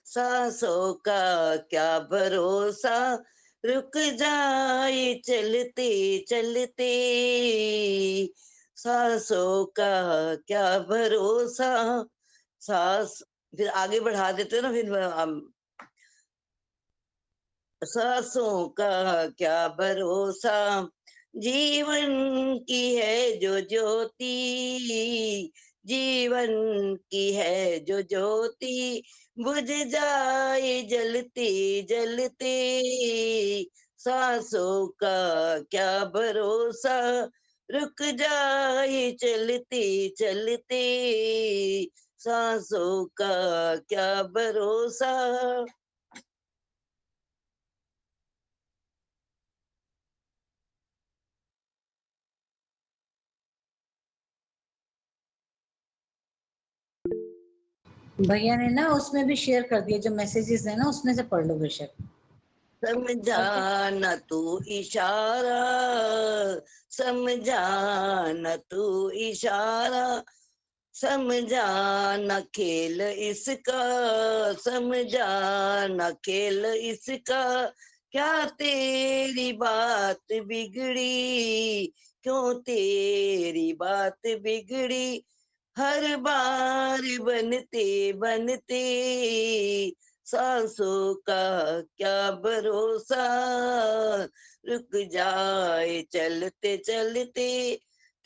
सांसों का क्या भरोसा, रुक जाए चलते चलते, सांसों का क्या भरोसा, सांस फिर आगे बढ़ा देते हो ना, फिर सांसों का क्या भरोसा, जीवन की है जो ज्योति, जीवन की है जो ज्योति, बुझ जाए जलते जलते, सांसों का क्या भरोसा, रुक जाए चलते चलते, सांसों का क्या भरोसा। भैया ने ना उसमें भी शेयर कर दिया, जो मैसेजेस है ना उसमें से पढ़ लो बेशक। समझा न तू इशारा, समझा न तू इशारा, समझा न खेल इसका, समझा न खेल इसका, क्या तेरी बात बिगड़ी, क्यों तेरी बात बिगड़ी, हर बार बनते बनते, सांसों का क्या भरोसा, रुक जाए चलते चलते,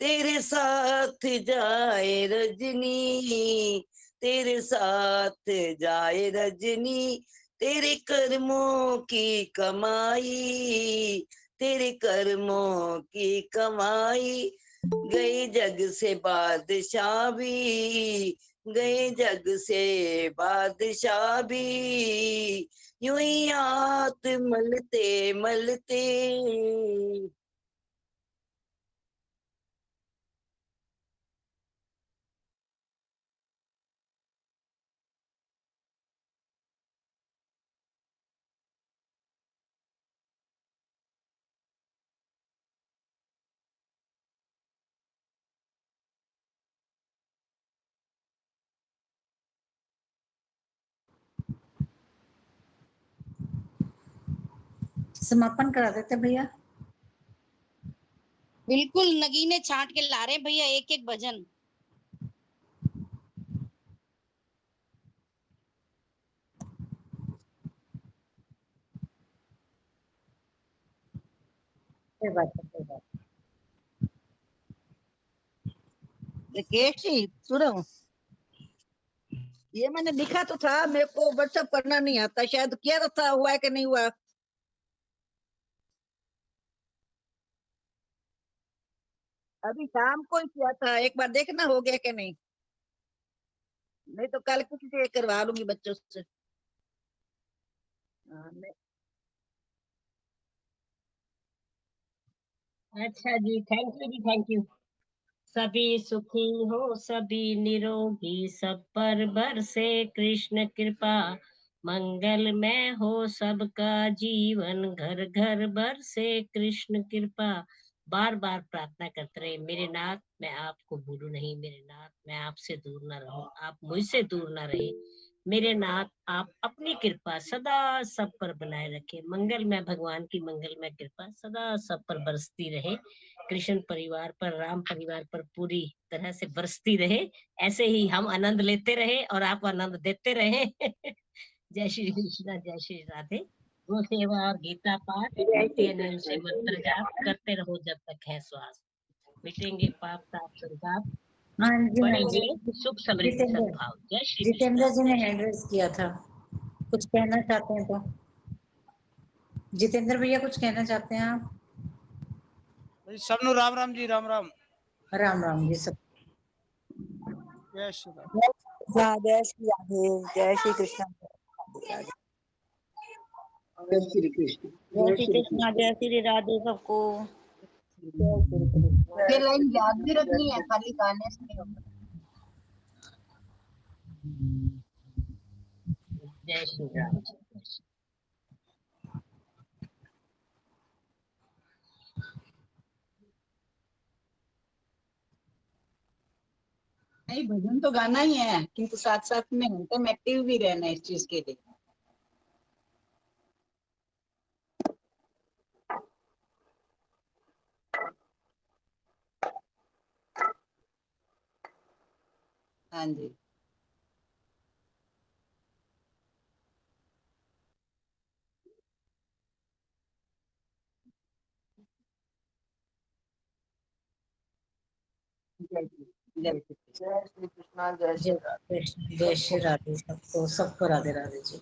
तेरे साथ जाए रजनी, तेरे साथ जाए रजनी, तेरे कर्मों की कमाई, तेरे कर्मों की कमाई, गई जग से बादशाह भी, गए जग से बादशाह भी, यूं ही हाथ मलते मलते। समापन करा देते भैया। बिल्कुल नगीने छांट के ला रहे हैं भैया एक एक भजन। कोई बात नहीं, कोई बात राकेश जी सुनो, ये मैंने लिखा तो था, मेरे को व्हाट्सएप करना नहीं आता, शायद किया तो था, हुआ है कि नहीं हुआ? अभी शाम को ही किया था, एक बार देखना हो गया कि नहीं, नहीं तो कल किसी से करवा लूंगी बच्चों से। हाँ, अच्छा जी, थैंक यू जी, थैंक यू। सभी सुखी हो, सभी निरोगी, सब पर बरसे कृष्ण कृपा। मंगलमय हो सबका जीवन, घर घर बरसे कृष्ण कृपा। बार बार प्रार्थना करते रहे, मेरे नाथ मैं आपको भूलूं नहीं, मेरे नाथ मैं आपसे दूर ना रहूं, आप मुझसे दूर ना रहे। मेरे नाथ आप अपनी कृपा सदा सब पर बनाए रखे। मंगलमय भगवान की मंगलमय कृपा सदा सब पर बरसती रहे। कृष्ण परिवार पर, राम परिवार पर पूरी तरह से बरसती रहे। ऐसे ही हम आनंद लेते रहे और आप आनंद देते रहे। जय श्री कृष्णा, जय श्री राधे। गो सेवा और गीता पाठ, नित्य नियम से मंत्र जाप करते रहो जब तक है श्वास। मिटेंगे पाप ताप संताप, हाँ जी, हाँ जी। बढ़ेंगे सुख समृद्धि जितेंद्र, सद्भाव। जय श्री जितेंद्र कृष्णा। जी ने हैंड रेज किया था, कुछ कहना चाहते हैं तो? जितेंद्र भैया कुछ कहना चाहते हैं आप? सबनु राम राम जी, राम राम। राम राम जी सब। जय श्री राम। जय श्री राधे, जय श्री कृष्ण। जय श्री कृष्ण, जय जय श्री श्री कृष्णा, कृष्ण। जय श्री राधे सबको। जय श्री कृष्ण। ये लाइन याद भी रखनी है, खाली गाने से नहीं होता। जय श्री राम। नहीं, भजन तो गाना ही है, किंतु साथ साथ में हम एक्टिव भी रहना है इस चीज के लिए। हाँ जी। जय श्री जय श्री कृष्ण। जय श्री कृष्णा, जय श्री जय राधे। कृष्ण, जय श्री राधे सबको, सबको राधे राधे जी।